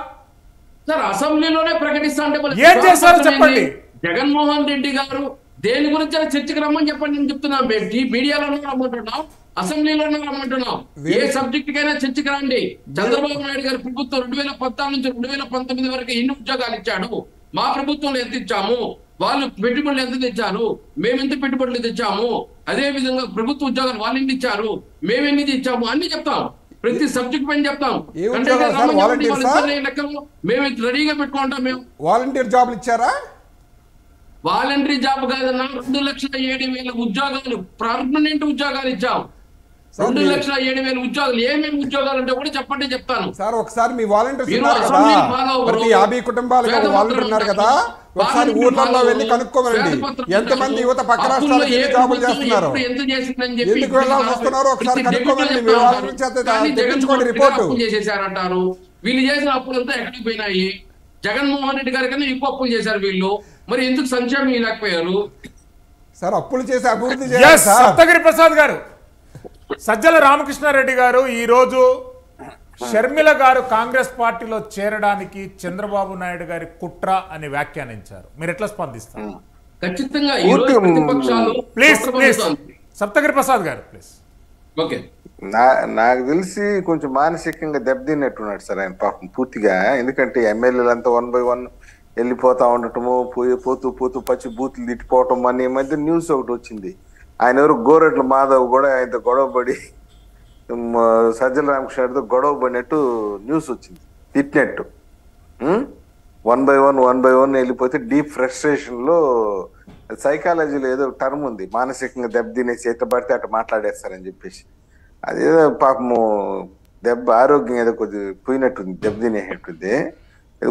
సార్, అసెంబ్లీలోనే ప్రకటిస్తా అంటే ఏం చేశారో చెప్పండి. జగన్మోహన్ రెడ్డి గారు దేని గురించి చర్చకి రమ్మని చెప్పండి. నేను చెప్తున్నాం, మీడియాలోనే రమ్మంటున్నాం, అసెంబ్లీలోనే రమ్మంటున్నాం. ఏ సబ్జెక్ట్ కైనా చర్చకి రండి. చంద్రబాబు నాయుడు గారి ప్రభుత్వం 2014 నుంచి 2019 వరకు ఎన్ని ఉద్యోగాలు ఇచ్చాడు, మా ప్రభుత్వంలో ఎంత ఇచ్చాము, వాళ్ళు పెట్టుబడులు ఎంత తెచ్చారు, మేము ఎంత పెట్టుబడులు తెచ్చాము, అదే విధంగా ప్రభుత్వ ఉద్యోగాలు వాళ్ళు ఎన్ని ఇచ్చారు, మేము ఎన్ని ఇచ్చాము అన్ని చెప్తాం. ప్రతి సబ్జెక్ట్ పైన చెప్తాం. మేము రెడీగా పెట్టుకుంటాం. మేము వాలంటీర్ జాబ్లు ఇచ్చారా? వాలంటరీ జాబ్ కాదన్నా, 2,07,000 ఉద్యోగాలు, పర్మనెంట్ ఉద్యోగాలు ఇచ్చాం. 2,07,000 ఉద్యోగాలు. ఏమేమి ఉద్యోగాలు అంటే కూడా చెప్పండి, చెప్తాను సార్. ఒకసారి మీ వాలంటీర్స్ ప్రతి 50 కుటుంబాలకు వాలంటీర్ ఉన్నారు కదా, ఒకసారి ఊర్లలో వెళ్ళి కనుక్కోమనండి ఎంతమంది యువత పక్క రాష్ట్రాలకు జాబులు చేస్తున్నారు, ఎందుకు వెళ్ళాల్సి వస్తున్నారో ఒకసారి కనుక్కోమనండి. మీ వాలంటీర్ తెప్పించుకోండి రిపోర్టు. చేసేసారంటారు. వీళ్ళు చేసిన అప్పులంతా ఎక్కడికి పోయినాయి? జగన్మోహన్ రెడ్డి గారి కన్నా ఎక్కువ అప్పులు చేశారు వీళ్ళు. మరి ఎందుకు సంక్షేమం ఇవ్వలేకపోయారు? సార్, అప్పులు చేసి అభివృద్ధి సప్తగిరి ప్రసాద్ గారు, సజ్జల రామకృష్ణారెడ్డి గారు ఈ రోజు షర్మిల గారు కాంగ్రెస్ పార్టీలో చేరడానికి చంద్రబాబు నాయుడు గారి కుట్ర అని వ్యాఖ్యానించారు. మీరు ఎట్లా స్పందిస్తారు? ఖచ్చితంగా ఈ రోజు ప్రతిపక్షాలు ప్లీజ్ సప్తగిరి ప్రసాద్ గారు ప్లీజ్. ఓకే, నాకు తెలిసి కొంచెం మానసికంగా దెబ్బతిన్నట్టున్నాడు సార్ ఆయన పాపం పూర్తిగా. ఎందుకంటే ఎమ్మెల్యేలంతా 1 by 1 వెళ్ళిపోతా ఉండటము, పోతూ పచ్చి బూతులు తిట్టిపోవటం. మన ఈ మధ్య న్యూస్ ఒకటి వచ్చింది, ఆయన ఎవరు గోరెట్ల మాధవ్ కూడా ఆయనతో గొడవపడి సజ్జల రామకృష్ణతో గొడవ పడినట్టు న్యూస్ వచ్చింది, తిట్టినట్టు. 1 by 1 వెళ్ళిపోతే డీప్ ఫ్రస్ట్రేషన్ లో, సైకాలజీలో ఏదో టర్మ్ ఉంది, మానసికంగా దెబ్బతినేసి ఎట్ట పడితే అట్ట మాట్లాడేస్తారని చెప్పేసి. అదేదో పాపము దెబ్బ ఆరోగ్యం ఏదో కొద్దిగా పోయినట్టుంది, దెబ్బతినేటట్టుంది.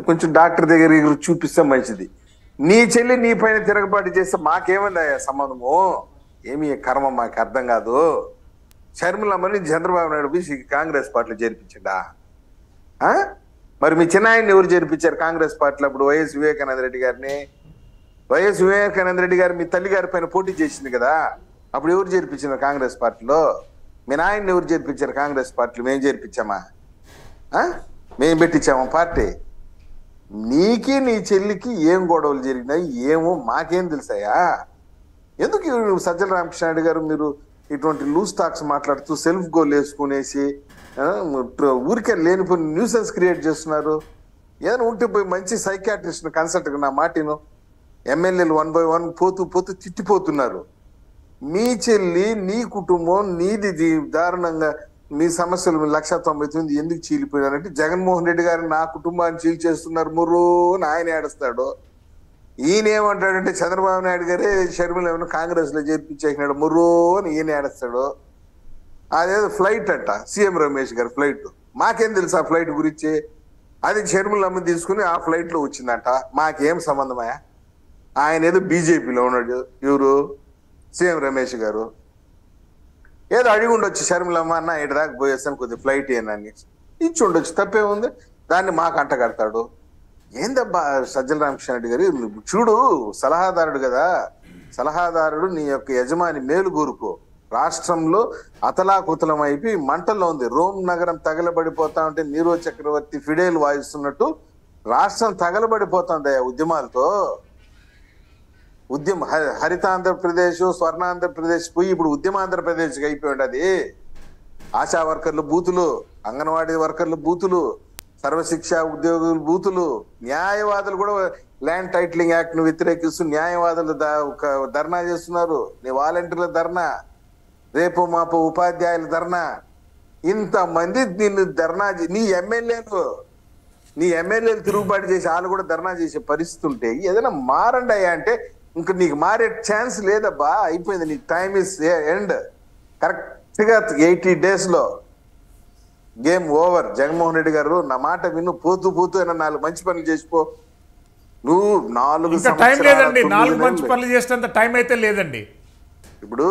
కొంచెం డాక్టర్ దగ్గర చూపిస్తే మంచిది. నీ చెల్లి నీ పైన తిరగబాటు చేస్తే మాకేమైందా సంబంధము? ఏమి కర్మ మాకు అర్థం కాదు. షర్మిలమ్మని చంద్రబాబు నాయుడు పోయి కాంగ్రెస్ పార్టీలో చేర్పించిందా? మరి మీ చిన్నాయన్ని ఎవరు చేర్పించారు కాంగ్రెస్ పార్టీలో? అప్పుడు వైఎస్ వివేకానంద రెడ్డి గారిని. వైఎస్ వివేకానంద రెడ్డి గారు మీ తల్లి గారి పైన పోటీ చేసింది కదా, అప్పుడు ఎవరు చేర్పించారు కాంగ్రెస్ పార్టీలో? మీ నాయన్ని ఎవరు చేర్పించారు కాంగ్రెస్ పార్టీలో? మేము చేర్పించామా? మేము పెట్టించామా పార్టీ? నీకి నీ చెల్లికి ఏం గొడవలు జరిగినాయి ఏమో మాకేం తెలుసాయా? ఎందుకు సజ్జల రామకృష్ణారెడ్డి గారు మీరు ఇటువంటి లూజ్ టాక్స్ మాట్లాడుతూ సెల్ఫ్ గోల్ వేసుకునేసి ఊరికే లేనిపోయిన న్యూసెన్స్ క్రియేట్ చేస్తున్నారు? ఏదైనా ఉంటే పోయి మంచి సైకాట్రిస్ట్ కన్సల్ట్ నా మాటిను. ఎమ్మెల్యేలు 1 by 1 పోతూ తిట్టిపోతున్నారు. మీ చెల్లి నీ కుటుంబం నీది దారుణంగా మీ సమస్యలు 1,99,000 ఎందుకు చీలిపోయినారంటే జగన్మోహన్ రెడ్డి గారు నా కుటుంబాన్ని చీల్చేస్తున్నారు ముర్రో అని ఆయన ఏడుస్తాడు. ఈయన ఏమంటాడంటే చంద్రబాబు నాయుడు గారే షర్మిల ఏమన్నా కాంగ్రెస్ లో చేర్పించేసినాడు ముర్రో అని ఈయన ఏడుస్తాడు. అదేదో ఫ్లైట్ అంట, సీఎం రమేష్ గారి ఫ్లైట్. మాకేం తెలుసు ఆ ఫ్లైట్ గురించి? అది షర్మిల అమ్మ తీసుకుని ఆ ఫ్లైట్ లో వచ్చిందంట. మాకేం సంబంధమయ్యా? ఆయన ఏదో బీజేపీలో ఉన్నాడు, ఎవరు సీఎం రమేష్ గారు. ఏదో అడిగి ఉండొచ్చు షర్మిలమ్మ అన్న ఇటు దాకా పోయేస్తాను కొద్దిగా ఫ్లైట్ ఏనని ఇచ్చి ఉండొచ్చు, తప్పే ఉంది. దాన్ని మాకు అంట కడతాడు. ఏందబ్బా సజ్జల రామకృష్ణారెడ్డి గారు, చూడు సలహాదారుడు కదా, సలహాదారుడు నీ యొక్క యజమాని మేలు కోరుకో, రాష్ట్రంలో అతలాకుతలం అయిపోయి మంటల్లో ఉంది. రోమ్ నగరం తగలబడిపోతా ఉంటే నీరో చక్రవర్తి ఫిడేల్ వాయిస్తున్నట్టు రాష్ట్రం తగలబడిపోతుంది ఉద్యమాలతో. హరిత ఆంధ్రప్రదేశ్, స్వర్ణ ఆంధ్రప్రదేశ్ పోయి ఇప్పుడు ఉద్యమాంధ్రప్రదేశ్కి అయిపోయింది. అది ఆశా వర్కర్లు బూతులు, అంగన్వాడీ వర్కర్లు బూతులు, సర్వశిక్ష ఉద్యోగులు బూతులు, న్యాయవాదులు కూడా ల్యాండ్ టైటిలింగ్ యాక్ట్ ను వ్యతిరేకిస్తూ న్యాయవాదులు ధర్నా చేస్తున్నారు. నీ వాలంటీర్ల ధర్నా, రేపు మాపు ఉపాధ్యాయుల ధర్నా, ఇంతమంది నిన్ను ధర్నా నీ ఎమ్మెల్యేలు తిరుగుబాటు చేసి వాళ్ళు కూడా ధర్నా చేసే పరిస్థితి ఉంటే ఏదైనా మారండి అయ్యా అంటే ఇంకా నీకు మారే ఛాన్స్ లేదబ్బా, అయిపోయింది, నీకు టైం ఇస్ ఎండ్. కరెక్ట్ గా 80 days లో గేమ్ ఓవర్. జగన్మోహన్ రెడ్డి గారు నా మాట విను, పోతూ అయినా 4 మంచి పనులు చేసిపో. నువ్వు 4 టైం లేదండి, 4 మంచి పనులు చేసేంత టైం అయితే లేదండి. ఇప్పుడు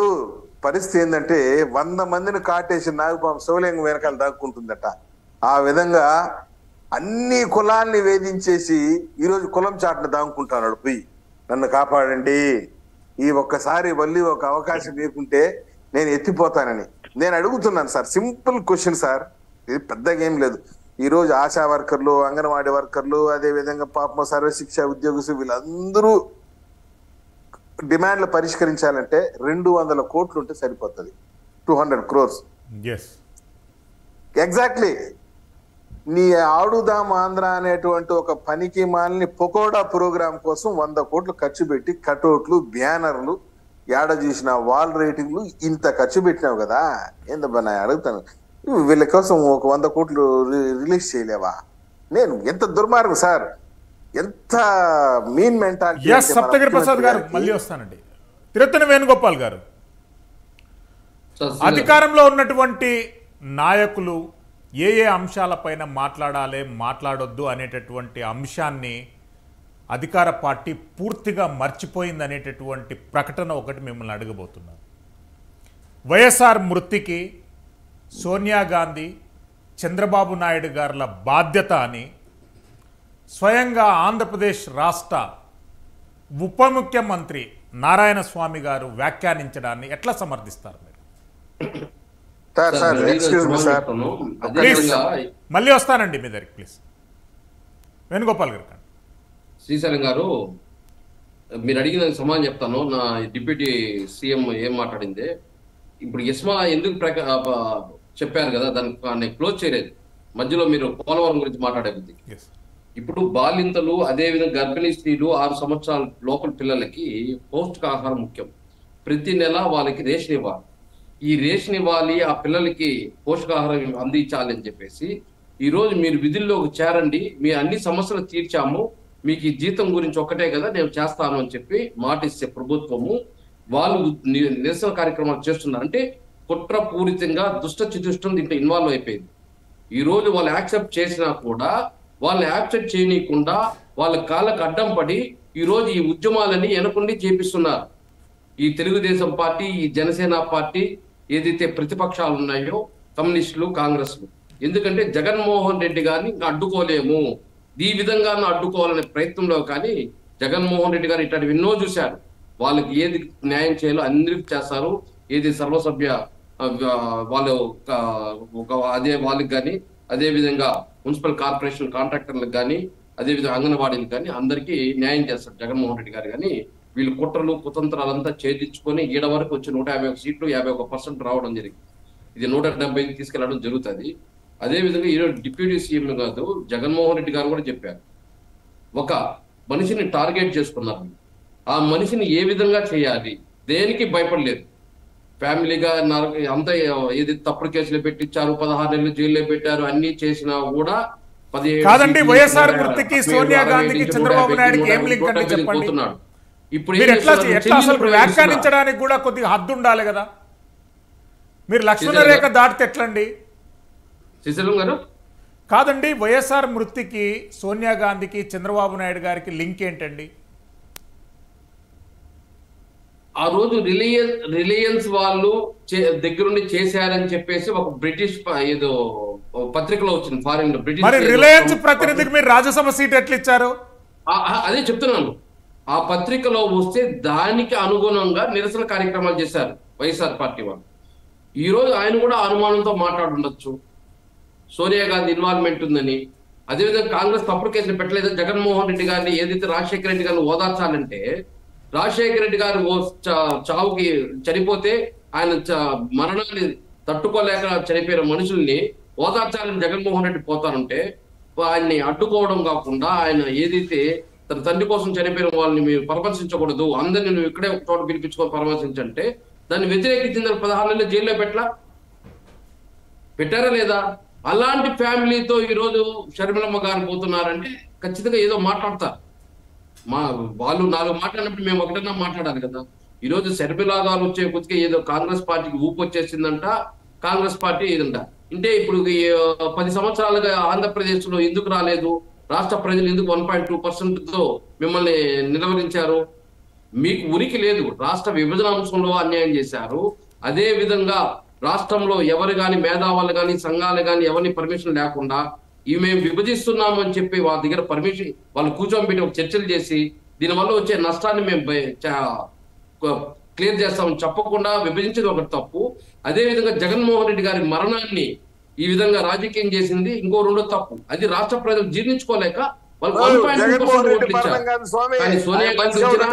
పరిస్థితి ఏంటంటే 100 మందిని కాటేసి నాగపాము శివలింగం వెనకాల దాక్కుంటుందట. ఆ విధంగా అన్ని కులాల్ని వేధించేసి ఈరోజు కులం చాటును దాక్కుంటున్నాడు. పోయి నన్ను కాపాడండి, ఈ ఒక్కసారి మళ్ళీ ఒక అవకాశం లేకుంటే నేను ఎత్తిపోతానని నేను అడుగుతున్నాను సార్. సింపుల్ క్వశ్చన్ సార్, ఇది పెద్దగా ఏం లేదు. ఈ రోజు ఆశా వర్కర్లు, అంగన్వాడీ వర్కర్లు, అదే విధంగా పాపం సర్వశిక్ష ఉద్యోగులు వీళ్ళందరూ డిమాండ్లు పరిష్కరించాలంటే 200 కోట్లు ఉంటే సరిపోతుంది. 200 crores. ఎగ్జాక్ట్లీ. నీ ఆడుదాం ఆంధ్ర అనేటువంటి ఒక పనికి మాలిని పకోడా ప్రోగ్రాం కోసం 100 కోట్లు ఖర్చు పెట్టి కటౌట్లు, బ్యానర్లు, ఏడ చూసిన వాల్ రేటింగ్లు ఇంత ఖర్చు పెట్టినావు కదా. ఏందబ్బా నేను అడుగుతాను, వీళ్ళ కోసం ఒక 100 కోట్లు రిలీజ్ చేయలేవా? నేను ఎంత దుర్మార్గం సార్, ఎంత మీన్ మెంటాలిటీ. సప్తగిరి ప్రసాద్ గారు మళ్ళీ వస్తానండి. తిరుత్తని వేణుగోపాల్ గారు, అధికారంలో ఉన్నటువంటి నాయకులు ఏ అంశాలపైన మాట్లాడొద్దు అనేటటువంటి అంశాన్ని అధికార పార్టీ పూర్తిగా మర్చిపోయింది అనేటటువంటి ప్రకటన ఒకటి మిమ్మల్ని అడగబోతున్నాను. వైఎస్ఆర్ మృతికి సోనియా గాంధీ, చంద్రబాబు నాయుడు గారుల బాధ్యత అని స్వయంగా ఆంధ్రప్రదేశ్ రాష్ట్ర ఉప ముఖ్యమంత్రి నారాయణ స్వామి గారు వ్యాఖ్యానించడాన్ని ఎట్లా సమర్థిస్తారు మీరు? మళ్ళీ వస్తానండి మీ దగ్గరికి, ప్లీజ్. వేణుగోపాల్ గారు. శ్రీశైలం గారు, మీరు అడిగిన సమాధానం చెప్తాను. నా డిప్యూటీ సీఎం ఏం మాట్లాడింది, ఇప్పుడు ఎస్మా ఎందుకు చెప్పారు కదా, దాన్ని క్లోజ్ చేయలేదు. మధ్యలో మీరు పోలవరం గురించి మాట్లాడే బుద్ధి. ఇప్పుడు బాలింతలు, అదేవిధంగా గర్భిణీ స్త్రీలు, 6 సంవత్సరాల లోపల పిల్లలకి పౌష్టికాహారం ముఖ్యం. ప్రతి నెల వాళ్ళకి రేషన్ ఇవ్వాలి. ఈ రేషన్ ఇవ్వాలి, ఆ పిల్లలకి పోషకాహారం అందించాలి అని చెప్పేసి ఈరోజు మీరు విధుల్లోకి చేరండి, మీ అన్ని సమస్యలు తీర్చాము, మీకు ఈ జీతం గురించి ఒక్కటే కదా నేను చేస్తాను అని చెప్పి మాట ఇచ్చే ప్రభుత్వము వాళ్ళు నిరసన కార్యక్రమాలు చేస్తున్నారు. అంటే కుట్రపూరితంగా దుష్ట చతుష్టం దీంట్లో ఇన్వాల్వ్ అయిపోయింది. ఈ రోజు వాళ్ళు యాక్సెప్ట్ చేసినా కూడా వాళ్ళు యాక్సెప్ట్ చేయనీయకుండా వాళ్ళ కాళ్ళకు అడ్డం పడి ఈ రోజు ఈ ఉద్యమాలని వెనకుండి చేపిస్తున్నారు. ఈ తెలుగుదేశం పార్టీ, ఈ జనసేన పార్టీ, ఏదైతే ప్రతిపక్షాలు ఉన్నాయో కమ్యూనిస్టులు, కాంగ్రెస్లు. ఎందుకంటే జగన్మోహన్ రెడ్డి గారిని ఇంకా అడ్డుకోలేము, ఈ విధంగా అడ్డుకోవాలనే ప్రయత్నంలో కానీ జగన్మోహన్ రెడ్డి గారు ఇట్లాంటివి ఎన్నో చూశారు. వాళ్ళకి ఏది న్యాయం చేయాలో అందరికి చేస్తారు. ఏది సర్వసభ్య వాళ్ళు అదే వాళ్ళకి కానీ, అదే విధంగా మున్సిపల్ కార్పొరేషన్ కాంట్రాక్టర్లకు కానీ, అదేవిధంగా అంగన్వాడీలకు కానీ అందరికీ న్యాయం చేస్తారు జగన్మోహన్ రెడ్డి గారు. కానీ వీళ్ళు కుట్రలు కుతంత్రాలంతా ఛేదించుకొని ఈడ వరకు వచ్చి 151 సీట్లు 51% రావడం జరిగింది. ఇది 170 తీసుకెళ్లడం జరుగుతుంది. అదేవిధంగా ఈరోజు డిప్యూటీ సీఎం కాదు జగన్మోహన్ రెడ్డి గారు కూడా చెప్పారు, ఒక మనిషిని టార్గెట్ చేసుకున్నారు, ఆ మనిషిని ఏ విధంగా చేయాలి, దేనికి భయపడలేదు. ఫ్యామిలీగా అంతా ఏది తప్పుడు కేసులు పెట్టించారు, 16 నెలలు జైల్లో పెట్టారు, అన్ని చేసినా కూడా 17 కాదండి. వైఎస్ఆర్ మృతికి సోనియా గాంధీకి చంద్రబాబు నాయుడుకి ఏం లింక్ అంటే చెప్పండి. ఇప్పుడు ఎట్లా అసలు వ్యాఖ్యానించడానికి కూడా కొద్దిగా హద్దు ఉండాలి కదా. మీరు లక్ష్మణ రేఖ దాటితే ఎట్లండి? శ్రీశైలం గారు, కాదండి, వైఎస్ఆర్ మృతికి సోనియా గాంధీకి చంద్రబాబు నాయుడు గారికి లింక్ ఏంటండి? ఆ రోజు రిలయన్స్ వాళ్ళు దగ్గరుండి చేశారని చెప్పేసి ఒక బ్రిటిష్ ఏదో పత్రికలో వచ్చింది, ఫారిన్ బ్రిటిష్. మరి రిలయన్స్ ప్రతినిధికి మీరు రాజ్యసభ సీట్ ఎట్లా ఇచ్చారు? అదే చెప్తున్నాను. ఆ పత్రికలో వస్తే దానికి అనుగుణంగా నిరసన కార్యక్రమాలు చేశారు వైఎస్ఆర్ పార్టీ వాళ్ళు. ఈ రోజు ఆయన కూడా అనుమానంతో మాట్లాడుండొచ్చు, సోనియా గాంధీ ఇన్వాల్వ్మెంట్ ఉందని. అదేవిధంగా కాంగ్రెస్ తప్పుడు కేసులు పెట్టలేదు. జగన్మోహన్ రెడ్డి గారిని ఏదైతే రాజశేఖర రెడ్డి గారిని ఓదార్చాలంటే, రాజశేఖర రెడ్డి గారు చావుకి చనిపోతే ఆయన మరణాన్ని తట్టుకోలేక చనిపోయిన మనుషుల్ని ఓదార్చాలని జగన్మోహన్ రెడ్డి పోతానంటే, ఆయన్ని అడ్డుకోవడం కాకుండా ఆయన ఏదైతే తన తండ్రి కోసం చనిపోయిన వాళ్ళని మీరు పరామర్శించకూడదు, అందరిని నువ్వు ఇక్కడే ఒక చోట పిలిపించుకొని పరామర్శించంటే దాన్ని వ్యతిరేకించిన 16 నెలలు జైల్లో పెట్టారా లేదా? అలాంటి ఫ్యామిలీతో ఈరోజు షర్మిలమ్మ గారు పోతున్నారంటే ఖచ్చితంగా ఏదో మాట్లాడతారు. వాళ్ళు 4 మాట్లాడినప్పుడు మేము ఒకటన్నా మాట్లాడాలి కదా. ఈరోజు షర్మిల గారు వచ్చే కొద్దిగా ఏదో కాంగ్రెస్ పార్టీకి ఊపు వచ్చేసిందంట, కాంగ్రెస్ పార్టీ ఏదంట. అంటే ఇప్పుడు 10 సంవత్సరాలుగా ఆంధ్రప్రదేశ్ లో ఎందుకు రాలేదు, రాష్ట్ర ప్రజలు ఎందుకు 1.2%తో మిమ్మల్ని నిలవరించారు? మీకు ఉనికి లేదు. రాష్ట్ర విభజన అంశంలో అన్యాయం చేశారు. అదే విధంగా రాష్ట్రంలో ఎవరు కానీ మేధావులు కానీ సంఘాలు కానీ ఎవరిని పర్మిషన్ లేకుండా ఇవి మేము విభజిస్తున్నాము అని చెప్పి వాళ్ళ దగ్గర పర్మిషన్ వాళ్ళు కూర్చోబెట్టి ఒక చర్చలు చేసి దీనివల్ల వచ్చే నష్టాన్ని మేము క్లియర్ చేస్తామని చెప్పకుండా విభజించేది ఒకటి తప్పు. అదే విధంగా జగన్మోహన్ రెడ్డి గారి మరణాన్ని ఈ విధంగా రాజకీయం చేసింది ఇంకో 2 తప్పు. అది రాష్ట్ర ప్రజలు జీర్ణించుకోలేక వాళ్ళు 1.2% ఓట్లు ఇచ్చారు. కానీ సోనియా గాంధీ వచ్చినా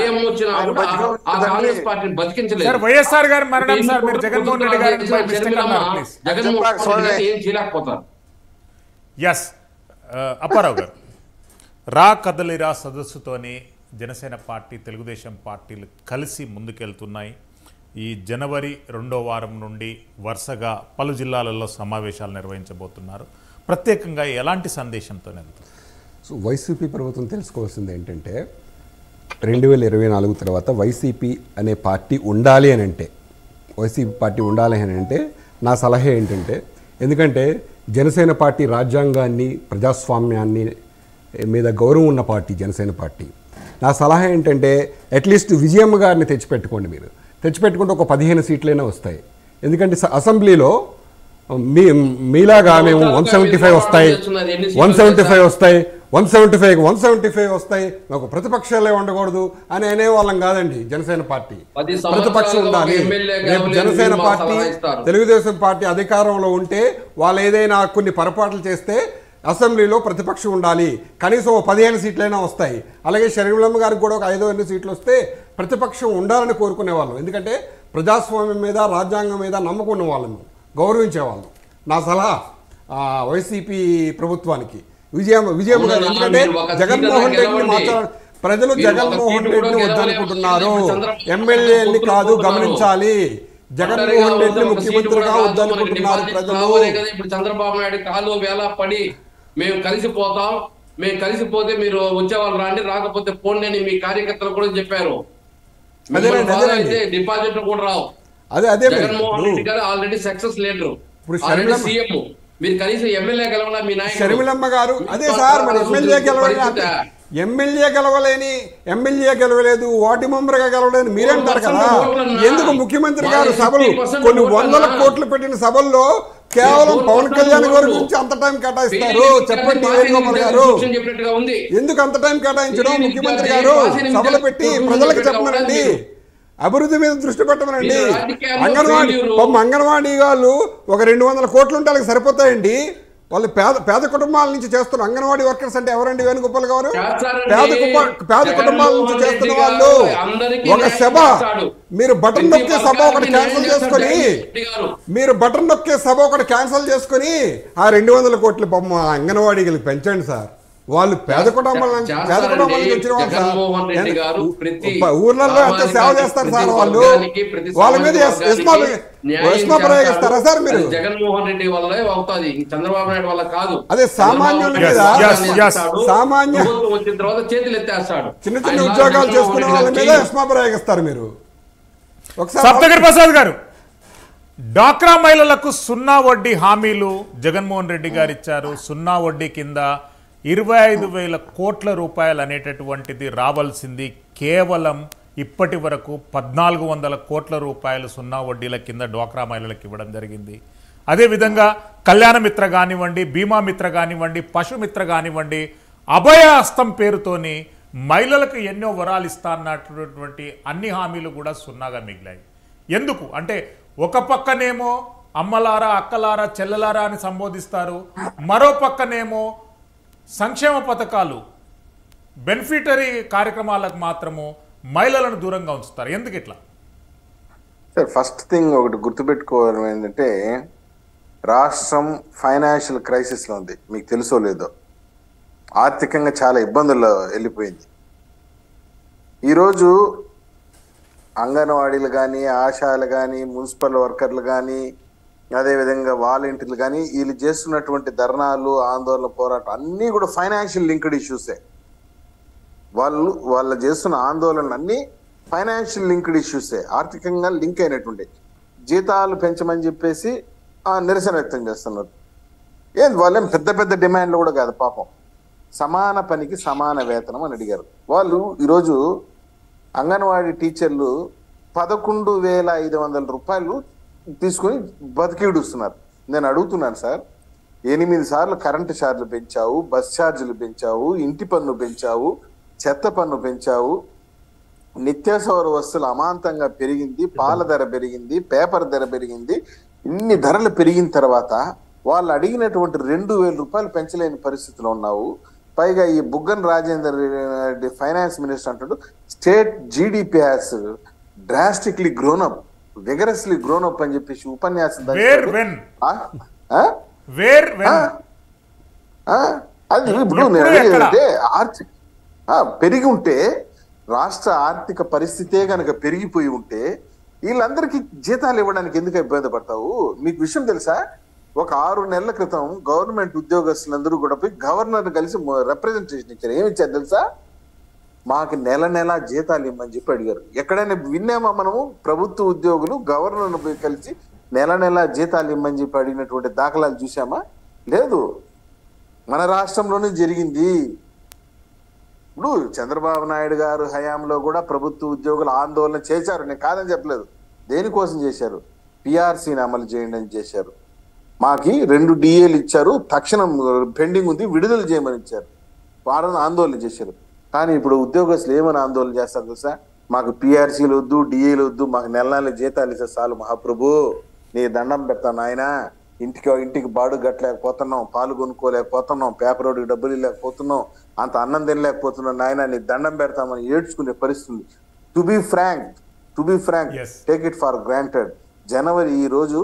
ఏం వచ్చినా కూడా ఆ కాంగ్రెస్ పార్టీని బతికించలేదు. వైఎస్ఆర్ గారి మరణం సార్, మీరు జగన్మోహన్ రెడ్డి గారు జగన్మోహన్ రెడ్డి ఏం చేయలేకపోతారు. ఎస్ అప్పారావు గారు, రా కదలిరా సదస్సుతోనే జనసేన పార్టీ తెలుగుదేశం పార్టీలు కలిసి ముందుకెళ్తున్నాయి. ఈ జనవరి 2వ వారం నుండి వరుసగా పలు జిల్లాలలో సమావేశాలు నిర్వహించబోతున్నారు. ప్రత్యేకంగా ఎలాంటి సందేశంతో వెళ్తుంది? సో వైసీపీ ప్రభుత్వం తెలుసుకోవాల్సింది ఏంటంటే 2024 తర్వాత వైసీపీ అనే పార్టీ ఉండాలి అని అంటే, వైసీపీ పార్టీ ఉండాలి అని అంటే నా సలహా ఏంటంటే, ఎందుకంటే జనసేన పార్టీ రాజ్యాంగాన్ని ప్రజాస్వామ్యాన్ని మీద గౌరవం ఉన్న పార్టీ జనసేన పార్టీ. నా సలహా ఏంటంటే అట్లీస్ట్ విజయమ్మ గారిని తెచ్చిపెట్టుకోండి. మీరు తెచ్చిపెట్టుకుంటే ఒక 15 సీట్లైనా వస్తాయి. ఎందుకంటే అసెంబ్లీలో మీలాగా మేము 175 వస్తాయి, 175 వస్తాయి, 175 వస్తాయి, మాకు ప్రతిపక్షాలే ఉండకూడదు అని అనేవాళ్ళం కాదండి. జనసేన పార్టీ ప్రతిపక్షం ఉండాలి. రేపు జనసేన పార్టీ తెలుగుదేశం పార్టీ అధికారంలో ఉంటే వాళ్ళు ఏదైనా కొన్ని పొరపాట్లు చేస్తే అసెంబ్లీలో ప్రతిపక్షం ఉండాలి, కనీసం 15 సీట్లైనా వస్తాయి. అలాగే షర్మిలమ్మ గారికి కూడా ఒక 5 సీట్లు వస్తే ప్రతిపక్షం ఉండాలని కోరుకునేవాళ్ళం. ఎందుకంటే ప్రజాస్వామ్యం మీద రాజ్యాంగం మీద నమ్మకం ఉన్న వాళ్ళము, గౌరవించేవాళ్ళం. నా సలహా వైసీపీ ప్రభుత్వానికి విజయమ్మ గారు, ఎందుకంటే జగన్మోహన్ రెడ్డిని మాట్లాడారు ప్రజలు, జగన్మోహన్ రెడ్డిని వద్దనుకుంటున్నారు, ఎమ్మెల్యేని కాదు గమనించాలి. జగన్మోహన్ రెడ్డిని ముఖ్యమంత్రిగా వద్దనుకుంటున్నారు ప్రజలు. ఇప్పుడు చంద్రబాబు నాయుడు కాలు వేళ పడి మేము కలిసిపోతాం, మేము కలిసిపోతే మీరు వచ్చేవాళ్ళు రాండి, రాకపోతే పోండి అని మీ కార్యకర్తలు కూడా చెప్పారు. డిపాజిట్ కూడా రావు. అదే జగన్మోహన్ రెడ్డి గారు ఆల్రెడీ సక్సెస్ లీడర్, సీఎం. మీరు కనీసం ఎమ్మెల్యే గెలవాలా? మీ నాయకుడు షర్మిలమ్మ గారు అదే సార్, మరి ఎమ్మెల్యే గెలవలేదు, వార్డు మెంబర్గా గెలవలేదు మీరేంటారు కదా. ఎందుకు ముఖ్యమంత్రి గారు సభలు కొన్ని 100 కోట్లు పెట్టిన సభల్లో కేవలం పవన్ కళ్యాణ్ గారి గురించి అంత టైం కేటాయిస్తారు? చెప్పండి వేణుగోపాల్ గారు, ఎందుకు అంత టైం కేటాయించడం? ముఖ్యమంత్రి గారు సభలు పెట్టి ప్రజలకు చెప్పమనండి, అభివృద్ధి మీద దృష్టి పెట్టమనండి. అంగన్వాడీ వాళ్ళు ఒక 200 కోట్లు ఉంటే వాళ్ళకి సరిపోతాయండి. వాళ్ళు పేద కుటుంబాల నుంచి చేస్తున్న అంగన్వాడీ వర్కర్స్ అంటే ఎవరండి వేణుగోపాల్ గారు? పేద కుటుంబాల నుంచి చేస్తున్న వాళ్ళు. ఒక సభ మీరు బటన్ నొక్కే సభ ఒకటి క్యాన్సిల్ చేసుకొని, ఆ 200 కోట్ల బొమ్మ అంగన్వాడీకి పెంచండి సార్. వాళ్ళు పేద కుటుంబాల నుంచి వచ్చిన వాళ్ళు ఊర్లలో ఎంత సేవ చేస్తారు సార్. వాళ్ళ మీద ఎస్మా ప్రయోగిస్తారా సార్ మీరు? జగన్మోహన్ రెడ్డి వల్ల అవుతుంది, చంద్రబాబు నాయుడు వల్ల కాదు. అదే సామాన్యుల మీద, సామాన్య వచ్చిన తర్వాత చేతులు ఎత్తేస్తాడు. చిన్న ఉద్యోగాలు చేసుకునే వాళ్ళ మీద ఎస్మా ప్రయోగిస్తారు మీరు. సప్తగిరి ప్రసాద్ గారు, డ్వాక్రా మహిళలకు 0 వడ్డీ హామీలు జగన్మోహన్ రెడ్డి గారు ఇచ్చారు. 0 వడ్డీ కింద 25,000 కోట్ల రూపాయలు అనేటటువంటిది రావాల్సింది కేవలం ఇప్పటి వరకు 1,400 కోట్ల రూపాయలు 0 వడ్డీల కింద డ్వాక్రా మహిళలకు ఇవ్వడం జరిగింది. అదేవిధంగా కళ్యాణ మిత్ర కానివ్వండి, బీమా మిత్ర కానివ్వండి, పశుమిత్ర కానివ్వండి, అభయ హస్తం పేరుతోని మహిళలకు ఎన్నో వరాలు ఇస్తా అన్నటువంటి అన్ని హామీలు కూడా సున్నాగా మిగిలాయి. ఎందుకు అంటే ఒక పక్కనేమో అమ్మలారా, అక్కలారా, చెల్లెలారా అని సంబోధిస్తారు, మరో పక్కనేమో సంక్షేమ పథకాలు, బెనిఫిటరీ కార్యక్రమాలకు మాత్రము మహిళలను దూరంగా ఉంచుతారు. ఎందుకు ఇట్లా? సార్, ఫస్ట్ థింగ్ ఒకటి గుర్తుపెట్టుకోవడం ఏంటంటే, రాష్ట్రం ఫైనాన్షియల్ క్రైసిస్లో ఉంది. మీకు తెలుసో లేదో, ఆర్థికంగా చాలా ఇబ్బందుల్లో వెళ్ళిపోయింది. ఈరోజు అంగన్వాడీలు కానీ, ఆశాలు కానీ, మున్సిపల్ వర్కర్లు కానీ, అదేవిధంగా వాలంటీర్లు కానీ, వీళ్ళు చేస్తున్నటువంటి ధర్నాలు, ఆందోళన, పోరాటం అన్నీ కూడా ఫైనాన్షియల్ లింక్డ్ ఇష్యూసే. వాళ్ళు చేస్తున్న ఆందోళనలు అన్నీ ఫైనాన్షియల్ లింక్డ్ ఇష్యూసే, ఆర్థికంగా లింక్ అయినటువంటి. జీతాలు పెంచమని చెప్పేసి నిరసన వ్యక్తం చేస్తున్నారు. వాళ్ళేం పెద్ద పెద్ద డిమాండ్లు కూడా కాదు పాపం. సమాన పనికి సమాన వేతనం అని అడిగారు. వాళ్ళు ఈరోజు అంగన్వాడీ టీచర్లు 11,500 రూపాయలు తీసుకొని బతికిడుస్తున్నారు. నేను అడుగుతున్నాను సార్, 8 సార్లు కరెంటు ఛార్జీలు పెంచావు, బస్ ఛార్జీలు పెంచావు, ఇంటి పన్ను పెంచావు, చెత్త పన్ను పెంచావు, నిత్యావసర వస్తువులు అమాంతంగా పెరిగింది, పాల ధర పెరిగింది, పేపర్ ధర పెరిగింది. ఇన్ని ధరలు పెరిగిన తర్వాత వాళ్ళు అడిగినటువంటి 2,000 రూపాయలు పెంచలేని పరిస్థితిలో ఉన్నావు. పైగా ఈ బుగ్గన రాజేందర్ రెడ్డి ఫైనాన్స్ మినిస్టర్ అంటాడు, state GDP has drastically grown up, vigorously grown up అని చెప్పేసి ఉపన్యాసం. అది ఇప్పుడు అంటే ఆర్థిక పెరిగి ఉంటే, రాష్ట్ర ఆర్థిక పరిస్థితే కనుక పెరిగిపోయి ఉంటే వీళ్ళందరికీ జీతాలు ఇవ్వడానికి ఎందుకు ఇబ్బంది పడతావు? మీకు విషయం తెలుసా, ఒక 6 నెలల క్రితం గవర్నమెంట్ ఉద్యోగస్తులందరూ కూడా పోయి గవర్నర్ కలిసి రిప్రజెంటేషన్ ఇచ్చారు. ఏమిచ్చారు తెలుసా? మాకు నెల నెల జీతాలు ఇవ్వమని చెప్పి అడిగారు. ఎక్కడైనా విన్నామా మనము? ప్రభుత్వ ఉద్యోగులు గవర్నర్ను పోయి కలిసి నెల నెల జీతాలు ఇవ్వమని చెప్పి అడిగినటువంటి దాఖలాలు చూసామా? లేదు. మన రాష్ట్రంలోనే జరిగింది. ఇప్పుడు చంద్రబాబు నాయుడు గారు హయాంలో కూడా ప్రభుత్వ ఉద్యోగులు ఆందోళన చేశారు, నేను కాదని చెప్పలేదు. దేనికోసం చేశారు? పిఆర్సీని అమలు చేయండి అని చేశారు. మాకి 2 డిఏలు ఇచ్చారు, తక్షణం పెండింగ్ ఉంది, విడుదల చేయమని ఇచ్చారు. వారిని ఆందోళన చేశారు. కానీ ఇప్పుడు ఉద్యోగస్తులు ఏమని ఆందోళన చేస్తారు తెలుసా? మాకు పిఆర్సీలు వద్దు, డిఏలు వద్దు, మాకు నెల నెల జీతాలు ఇస్తే చాలు మహాప్రభు, నీ దండం పెడతాను ఆయన. ఇంటికి బాడు కట్టలేకపోతున్నాం, పాలు కొనుక్కోలేకపోతున్నాం, పేపర్ రోడ్డుకి డబ్బులు ఇవ్వలేకపోతున్నాం, అంత అన్నం తినలేకపోతున్నాం, నాయన నీ దండం పెడతామని ఏడ్చుకునే పరిస్థితి. To be frank, take it for granted, జనవరి ఈ రోజు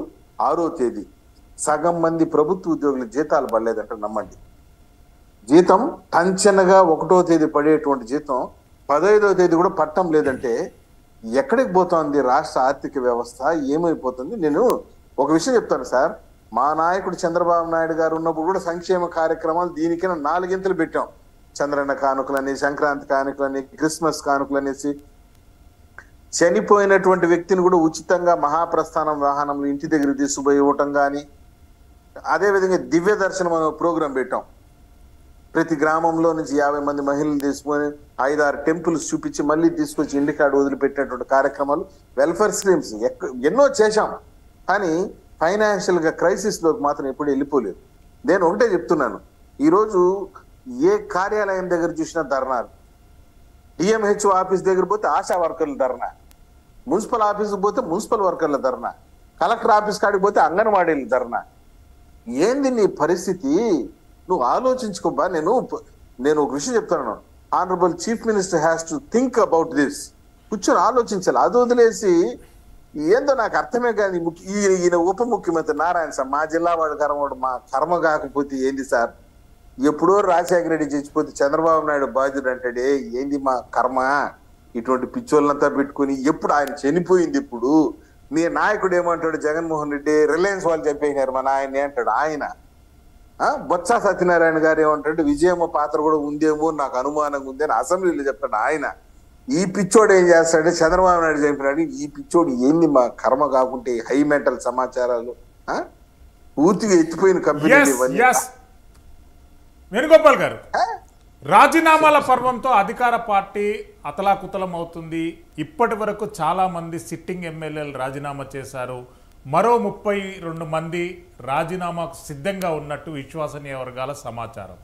6వ తేదీ సగం మంది ప్రభుత్వ ఉద్యోగులు జీతాలు పడలేదంటే నమ్మండి. జీతం టంచనగా 1వ తేదీ పడేటువంటి జీతం 15వ తేదీ కూడా పట్టం లేదంటే ఎక్కడికి పోతుంది రాష్ట్ర ఆర్థిక వ్యవస్థ? ఏమైపోతుంది? నేను ఒక విషయం చెప్తాను సార్, మా నాయకుడు చంద్రబాబు నాయుడు గారు ఉన్నప్పుడు కూడా సంక్షేమ కార్యక్రమాలు దీనికైనా 4 గింతలు పెట్టాం. చంద్రన్న కానుకలని, సంక్రాంతి కానుకలని, క్రిస్మస్ కానుకలనేసి, చనిపోయినటువంటి వ్యక్తిని కూడా ఉచితంగా మహాప్రస్థానం వాహనంలో ఇంటి దగ్గర తీసుకుపోయి ఇవ్వటం కానీ, అదేవిధంగా దివ్య దర్శనం ప్రోగ్రాం పెట్టాం. ప్రతి గ్రామంలో నుంచి 50 మంది మహిళలు తీసుకొని 5-6 టెంపుల్స్ చూపించి మళ్ళీ తీసుకొచ్చి ఇండికాడు వదిలిపెట్టినటువంటి కార్యక్రమాలు, వెల్ఫేర్ స్కీమ్స్ ఎన్నో చేశాం. కానీ ఫైనాన్షియల్ గా క్రైసిస్ లోకి మాత్రం ఎప్పుడు వెళ్ళిపోలేదు. నేను ఒకటే చెప్తున్నాను, ఈరోజు ఏ కార్యాలయం దగ్గర చూసినా ధర్నాలు, డిఎంహెచ్ఓ ఆఫీస్ దగ్గర పోతే ఆశా వర్కర్ల ధర్నా, మున్సిపల్ ఆఫీస్కి పోతే మున్సిపల్ వర్కర్ల ధర్నా, కలెక్టర్ ఆఫీస్ కాడికి పోతే అంగన్వాడీల ధర్నా. ఏంది నీ పరిస్థితి? నువ్వు ఆలోచించుకోబా. నేను ఒక విషయం చెప్తాను, honourable chief minister has to think about this. కూర్చొని ఆలోచించాలి. అది వదిలేసి ఏందో నాకు అర్థమే కాదు. ఈయన ఉప ముఖ్యమంత్రి నారాయణ సార్, మా జిల్లా వాడు కర్మవాడు, మా కర్మ కాకపోతే ఏంది సార్? ఎప్పుడో రాజశేఖర రెడ్డి చచ్చిపోతే చంద్రబాబు నాయుడు బాధ్యుడు అంటాడే, ఏంది మా కర్మ? ఇటువంటి పిచ్చోళ్ళంతా పెట్టుకుని ఎప్పుడు ఆయన చనిపోయింది. ఇప్పుడు మీ నాయకుడు ఏమంటాడు? జగన్మోహన్ రెడ్డి రిలయన్స్ వాళ్ళు చెప్పేసినారు మా నాయన్ని అంటాడు ఆయన. బొత్స సత్యనారాయణ గారు ఏమంటాడు? విజయమ్మ పాత్ర కూడా ఉందేమో నాకు అనుమానంగా ఉంది అని అసెంబ్లీలో చెప్తాడు ఆయన. ఈ పిచ్చోడు ఏం చేస్తాడు? చంద్రబాబు నాయుడు చెప్పినాడు. ఈ పిచ్చోడు ఏంది మా కర్మ కాకుంటే హై మెంటల్ సమాచారాలు, పూర్తిగా ఎత్తిపోయిన కంపెనీ. వేణుగోపాల్ గారు, రాజీనామాల పర్వంతో అధికార పార్టీ అతలాకుతలం అవుతుంది. ఇప్పటి వరకు చాలా మంది సిట్టింగ్ ఎమ్మెల్యేలు రాజీనామా చేశారు. మరో 32 మంది రాజీనామాకు సిద్ధంగా ఉన్నట్టు విశ్వసనీయ వర్గాల సమాచారం.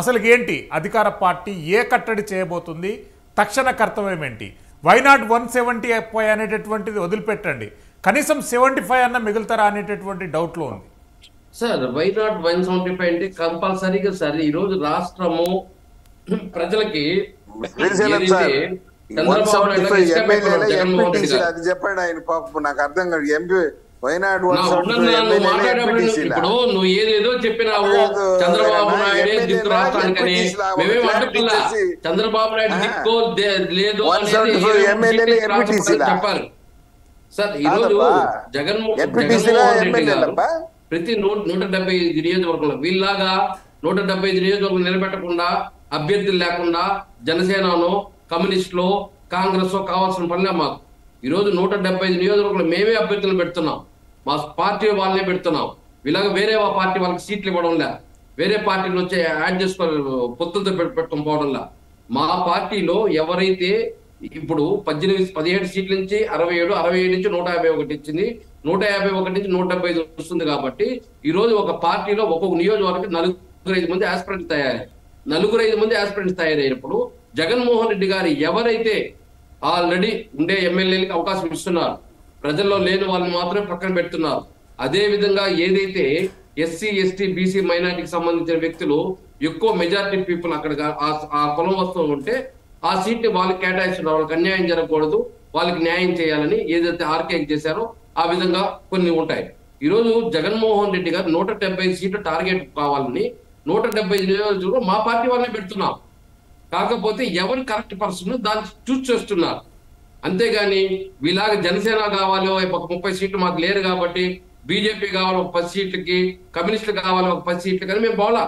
అసలు ఏంటి అధికార పార్టీ ఏ కట్టడి చేయబోతుంది, తక్షణ కర్తవ్యం ఏంటి? వైనాట్ 170 అనేటటువంటిది వదిలిపెట్టండి, కనీసం 75 అన్న మిగులుతారా అనేటటువంటి డౌట్లో ఉంది సార్. వైనాట్ 175 అంటే కంపల్సరీగా సార్ ఈరోజు రాష్ట్రము ప్రజలకి చంద్రబాబు నాయుడు అది చెప్పండి ఆయన పాపం నాకు అర్థం కాదు. ఎంపీ వైనాడు ఇప్పుడు నువ్వు ఏదేదో చెప్పినావు చంద్రబాబు నాయుడే దిక్కు రాష్ట్రానికని, మేమేం అడ్డుకున్నా. చంద్రబాబు నాయుడు దిక్కు లేదు చెప్పారు సార్. ఈరోజు జగన్మోహన్ రెడ్డి గారు ప్రతి 175 నియోజకవర్గంలో వీళ్ళలాగా 175 నియోజకవర్గం నిలబెట్టకుండా, అభ్యర్థులు లేకుండా జనసేనను, కమ్యూనిస్టులు, కాంగ్రెస్ కావాల్సిన పనిలే మాకు. ఈరోజు 175 నియోజకవర్గంలో మేమే అభ్యర్థులు పెడుతున్నాం, మా పార్టీ వాళ్ళనే పెడుతున్నాం. ఇలాగ వేరే పార్టీ వాళ్ళకి సీట్లు ఇవ్వడంలే, వేరే పార్టీలు వచ్చి యాడ్ చేసుకోవాలి, పొత్తులతో పెట్టుకొని పోవడంలా. మా పార్టీలో ఎవరైతే ఇప్పుడు 17 సీట్ల నుంచి 67, 67 నుంచి 151 ఇచ్చింది, 151 నుంచి 175 వస్తుంది. కాబట్టి ఈ రోజు ఒక పార్టీలో ఒక్కొక్క నియోజకవర్గం 4-5 మంది ఆస్పిరెంట్స్ తయారయ్యారు. 4-5 మంది ఆస్పిరెంట్స్ తయారయ్యినప్పుడు జగన్మోహన్ రెడ్డి గారు ఎవరైతే ఆల్రెడీ ఉండే ఎమ్మెల్యేలకు అవకాశం ఇస్తున్నారు, ప్రజల్లో లేని వాళ్ళని మాత్రమే పక్కన పెడుతున్నారు. అదే విధంగా ఏదైతే ఎస్సీ, ఎస్టీ, బీసీ, మైనార్టీకి సంబంధించిన వ్యక్తులు ఎక్కువ మెజారిటీ పీపుల్ అక్కడ ఆ కులం వస్తూ ఉంటే ఆ సీట్ని వాళ్ళకి కేటాయిస్తున్నారు. వాళ్ళకి అన్యాయం జరగకూడదు, వాళ్ళకి న్యాయం చేయాలని ఏదైతే ఆర్కేకి చేశారో ఆ విధంగా కొన్ని ఉంటాయి. ఈరోజు జగన్మోహన్ రెడ్డి గారు 175 సీట్లు టార్గెట్ కావాలని 175 నియోజకవర్గంలో మా పార్టీ వాళ్ళని పెడుతున్నాం. కాకపోతే ఎవరు కరెక్ట్ పర్సన్ దాన్ని చూస్ చేస్తున్నారు. అంతేగాని వీలాగా జనసేన కావాలి ఒక 30 సీట్లు మాకు లేరు కాబట్టి, బీజేపీ కావాలి ఒక 10 సీట్లకి, కమ్యూనిస్టులు కావాలి ఒక 10 సీట్లు, కానీ మేము పోలా.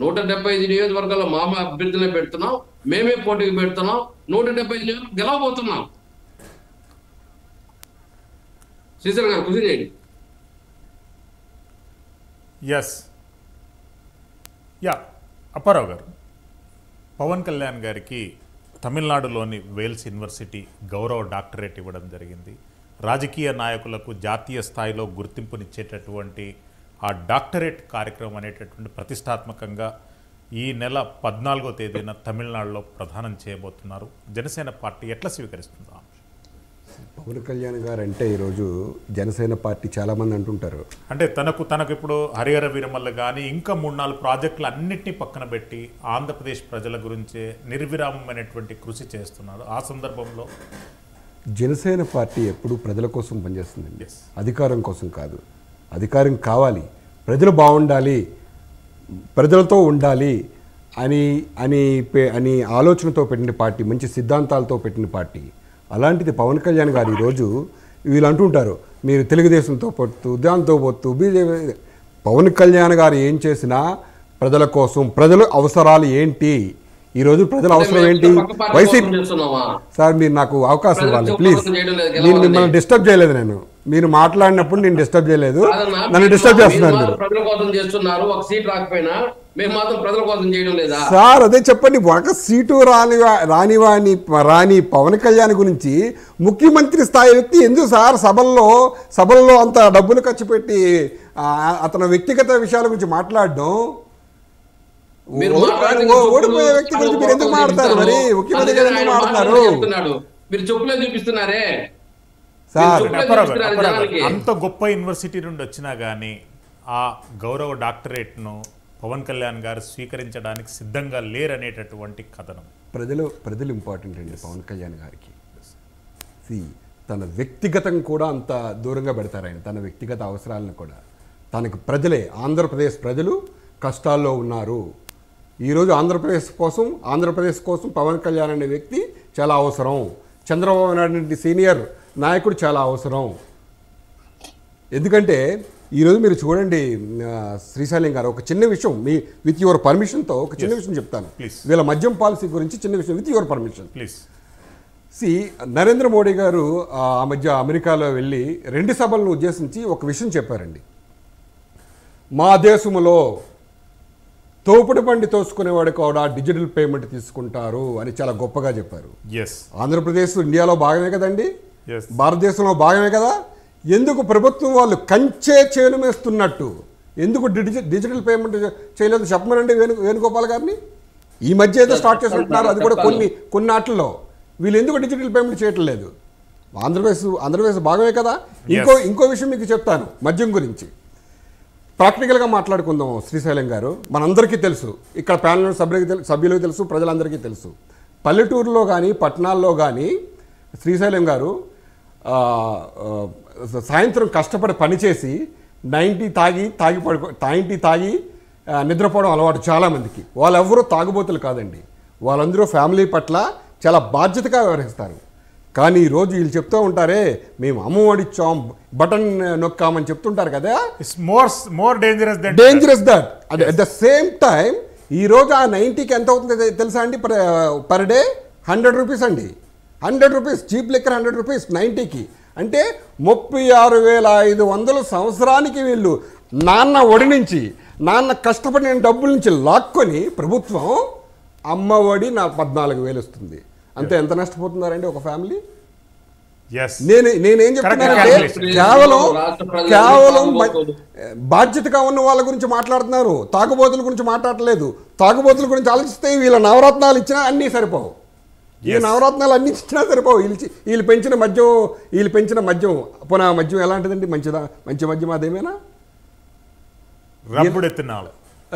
175 నియోజకవర్గాల్లో మా అభ్యర్థులనే పెడుతున్నాం, మేమే పోటీకి పెడుతున్నాం, 175 నియోజకవర్గం గెలవబోతున్నాం. శ్రీశైలం గారు కృషి చేయండి. ఎస్ అప్పారావు గారు, పవన్ కళ్యాణ్ గారికి తమిళనాడులోని వేల్స్ యూనివర్సిటీ గౌరవ డాక్టరేట్ ఇవ్వడం జరిగింది. రాజకీయ నాయకులకు జాతీయ స్థాయిలో గుర్తింపునిచ్చేటటువంటి ఆ డాక్టరేట్ కార్యక్రమం అనేటటువంటి ప్రతిష్టాత్మకంగా ఈ నెల 14వ తేదీన తమిళనాడులో ప్రదానం చేయబోతున్నారు. జనసేన పార్టీ ఎట్లా స్వీకరిస్తుందా? పవన్ కళ్యాణ్ గారు అంటే ఈరోజు జనసేన పార్టీ చాలామంది అంటుంటారు, అంటే తనకు ఇప్పుడు హరిహర వీరమల్ల కానీ ఇంకా 3-4 ప్రాజెక్టులు అన్నింటినీ పక్కన పెట్టి ఆంధ్రప్రదేశ్ ప్రజల గురించే నిర్విరామమైనటువంటి కృషి చేస్తున్నారు. ఆ సందర్భంలో జనసేన పార్టీ ఎప్పుడు ప్రజల కోసం పనిచేస్తుందండి, అధికారం కోసం కాదు. అధికారం కావాలి, ప్రజలు బాగుండాలి, ప్రజలతో ఉండాలి అని ఆలోచనతో పెట్టిన పార్టీ, మంచి సిద్ధాంతాలతో పెట్టిన పార్టీ. అలాంటిది పవన్ కళ్యాణ్ గారు ఈరోజు వీళ్ళు అంటుంటారు మీరు తెలుగుదేశంతో పొత్తు, దాంతో పొత్తు, బీజేపీ. పవన్ కళ్యాణ్ గారు ఏం చేసినా ప్రజల కోసం, ప్రజల అవసరాలు ఏంటి, ఈరోజు ప్రజల అవసరం ఏంటి. వైసీపీ సార్ మీరు నాకు అవకాశం ఇవ్వాలి ప్లీజ్. నేను మిమ్మల్ని డిస్టర్బ్ చేయలేదు, మీరు మాట్లాడినప్పుడు నేను డిస్టర్బ్ చేయలేదు, నన్ను డిస్టర్బ్ చేస్తున్నారు మీరు. ప్రజల కోసం చేస్తున్నారు, ఒక సీట్ రాకపోయినా మేము మాత్రం ప్రజల కోసం చేయడం లేదా సార్? అదే చెప్పండి, ఒక సీటు రాని పవన్ కళ్యాణ్ గురించి ముఖ్యమంత్రి స్థాయి వ్యక్తి ఎందుకు సార్ సభల్లో అంత డబ్బులు ఖర్చు పెట్టి అతని వ్యక్తిగత విషయాల గురించి మాట్లాడడం? ఓడిపోయే వ్యక్తి గురించి మీరు ఎందుకు మాట్లాడతారు? మరి ముఖ్యమంత్రి గారు ఎందుకు మాట్లాడుతున్నారు? మీరు చెప్పులే చూపిస్తున్నారే సార్. అంత గొప్ప యూనివర్సిటీ నుండి వచ్చినా కానీ ఆ గౌరవ డాక్టరేట్ను పవన్ కళ్యాణ్ గారు స్వీకరించడానికి సిద్ధంగా లేరనేటటువంటి కథనం. ప్రజలు ఇంపార్టెంట్ అండి పవన్ కళ్యాణ్ గారికి. తన వ్యక్తిగతం కూడా అంత దూరంగా పెడతారు ఆయన, తన వ్యక్తిగత అవసరాలను కూడా. తనకు ప్రజలే, ఆంధ్రప్రదేశ్ ప్రజలు కష్టాల్లో ఉన్నారు. ఈరోజు ఆంధ్రప్రదేశ్ కోసం పవన్ కళ్యాణ్ అనే వ్యక్తి చాలా అవసరం. చంద్రబాబు నాయుడు సీనియర్ నాయకుడు చాలా అవసరం. ఎందుకంటే ఈరోజు మీరు చూడండి శ్రీశైలం గారు, ఒక చిన్న విషయం విత్ యువర్ పర్మిషన్తో ఒక చిన్న విషయం చెప్తాను. వీళ్ళ మద్యం పాలసీ గురించి చిన్న విషయం with your permission please. Narendra Modi గారు ఆ మధ్య అమెరికాలో వెళ్ళి 2 సభలను ఉద్దేశించి ఒక విషయం చెప్పారండి. మా దేశంలో తోపుడు బండి తోసుకునేవాడు కూడా డిజిటల్ పేమెంట్ తీసుకుంటారు అని చాలా గొప్పగా చెప్పారు. ఆంధ్రప్రదేశ్ ఇండియాలో భాగమే కదండి, భారతదేశంలో భాగమే కదా. ఎందుకు ప్రభుత్వం వాళ్ళు కంచే చేను వేస్తున్నట్టు ఎందుకు డిజిటల్ పేమెంట్ చేయలేదు చెప్పమనండి వేణుగోపాల్ గారిని. ఈ మధ్య ఏదో స్టార్ట్ చేస్తుంటున్నారు, అది కూడా కొన్ని ఆటల్లో. వీళ్ళు ఎందుకు డిజిటల్ పేమెంట్ చేయట్లేదు? ఆంధ్రప్రదేశ్ భాగమే కదా. ఇంకో విషయం మీకు చెప్తాను మద్యం గురించి. ప్రాక్టికల్గా మాట్లాడుకుందాం శ్రీశైలం గారు. మనందరికీ తెలుసు, ఇక్కడ ప్యానల్ సభ్యులకు తెలుసు, ప్రజలందరికీ తెలుసు. పల్లెటూరులో కానీ పట్టణాల్లో కానీ శ్రీశైలం గారు సాయంత్రం కష్టపడి పనిచేసి 90 తాగి నిద్రపోవడం అలవాటు చాలామందికి. వాళ్ళెవ్వరూ తాగుబోతులు కాదండి. వాళ్ళందరూ ఫ్యామిలీ పట్ల చాలా బాధ్యతగా వ్యవహరిస్తారు. కానీ ఈరోజు వీళ్ళు చెప్తూ ఉంటారే, మేము అమ్మఒడిచ్చాం, బటన్ నొక్కామని చెప్తుంటారు కదా. More dangerous that. At the same time ఈరోజు ఆ 90కి ఎంత అవుతుంది తెలుసా అండి? పర్ డే 100 రూపీస్ అండి. 100 రూపీస్ చీప్ లిక్కర్, 100 రూపీస్ 90కి. అంటే 36,500 సంవత్సరానికి వీళ్ళు నాన్న ఒడి నుంచి, నాన్న కష్టపడిన డబ్బుల నుంచి లాక్కొని ప్రభుత్వం అమ్మ ఒడి నా 14,000 వస్తుంది. అంతే. ఎంత నష్టపోతున్నారండి ఒక ఫ్యామిలీ? నేనేం చెప్తున్నానంటే కేవలం బాధ్యతగా ఉన్న వాళ్ళ గురించి మాట్లాడుతున్నారు, తాగుబోతుల గురించి మాట్లాడలేదు. తాగుబోతుల గురించి ఆలోచిస్తే వీళ్ళ నవరత్నాలు ఇచ్చినా అన్నీ సరిపోవు. ఈ నవరత్నాలు అన్ని ఇచ్చినా సరిపోవు. వీళ్ళు పెంచిన మద్యం పునః మద్యం ఎలాంటిదండి? మంచి మద్యం అదేమేనా?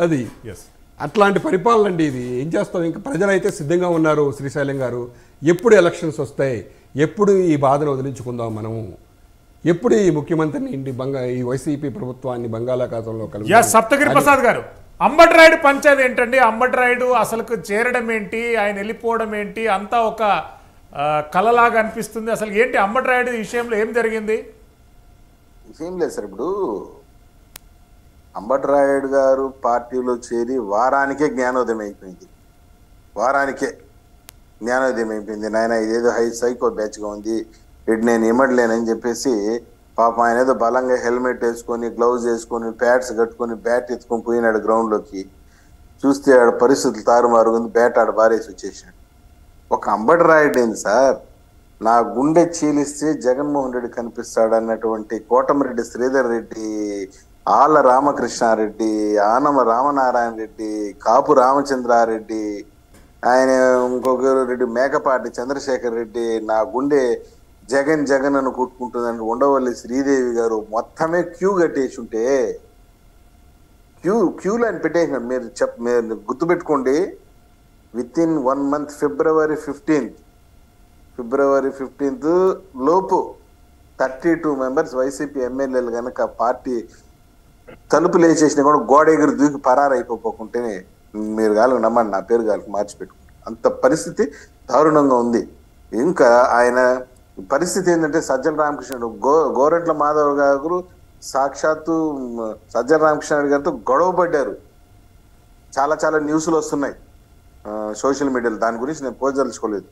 అది అట్లాంటి పరిపాలన అండి ఇది. ఏం చేస్తాం? ఇంకా ప్రజలైతే సిద్ధంగా ఉన్నారు శ్రీశైలం గారు. ఎప్పుడు ఎలక్షన్స్ వస్తాయి, ఎప్పుడు ఈ బాధను వదిలించుకుందాం మనము, ఎప్పుడు ఈ ముఖ్యమంత్రిని ఈ వైసీపీ ప్రభుత్వాన్ని బంగాళాఖాతంలో కలిపి. సప్తగిరి ప్రసాద్ గారు, అంబటి రాయుడు పంచేది ఏంటండి? అంబటి రాయుడు అసలుకు చేరడం ఏంటి, ఆయన వెళ్ళిపోవడం ఏంటి, అంతా ఒక కలలాగా అనిపిస్తుంది. అసలు ఏంటి అంబటి రాయుడు విషయంలో ఏం జరిగింది? ఏం లేదు సార్, ఇప్పుడు అంబటి రాయుడు గారు పార్టీలో చేరి వారానికే జ్ఞానోదయం అయిపోయింది. నాయన ఇదేదో సైకో బ్యాచ్గా ఉంది, ఇటు నేను ఇమ్మడలేనని చెప్పేసి పాపం ఆయన ఏదో బలంగా హెల్మెట్ వేసుకొని, గ్లౌజ్ వేసుకొని, ప్యాడ్స్ కట్టుకొని, బ్యాట్ ఎత్తుకొని పోయినాడు గ్రౌండ్లోకి. చూస్తే ఆడ పరిస్థితులు తారుమారుగుంది, బ్యాట్ ఆడ బారేసి వచ్చేసాడు. ఒక అంబటి రాయుడు ఏంది సార్, నా గుండె చీలిస్తే జగన్మోహన్ రెడ్డి కనిపిస్తాడు అన్నటువంటి కోటమిరెడ్డి శ్రీధర్ రెడ్డి, ఆళ్ళ రామకృష్ణారెడ్డి, ఆనమ రామనారాయణ రెడ్డి, కాపు రామచంద్రారెడ్డి, ఆయన ఇంకొక రెడ్డి మేకపాటి చంద్రశేఖర్ రెడ్డి, నా గుండె జగన్ అని కొట్టుకుంటుందని ఉండవల్లి శ్రీదేవి గారు మొత్తమే క్యూ కట్టేసి ఉంటే, క్యూలో ఆయన పెట్టేసినాడు. మీరు గుర్తుపెట్టుకోండి, with in 1 month February 15th లోపు 32 members వైసీపీ ఎమ్మెల్యేలు కనుక పార్టీ తలుపులు వేసేసినా కూడా గోడ ఎగురు దూకి పరారైపోకుంటే మీరు గాలకు నమ్మండి, నా పేరు గాలకు మార్చిపెట్టుకుంటారు. అంత పరిస్థితి దారుణంగా ఉంది. ఇంకా ఆయన పరిస్థితి ఏంటంటే సజ్జల రామకృష్ణుడు, గోరంట్ల మాధవ్ గారు సాక్షాత్తు సజ్జల రామకృష్ణుడు గారితో గొడవ పడ్డారు. చాలా న్యూస్లు వస్తున్నాయి సోషల్ మీడియాలో. దాని గురించి నేను పోదలుచుకోలేదు.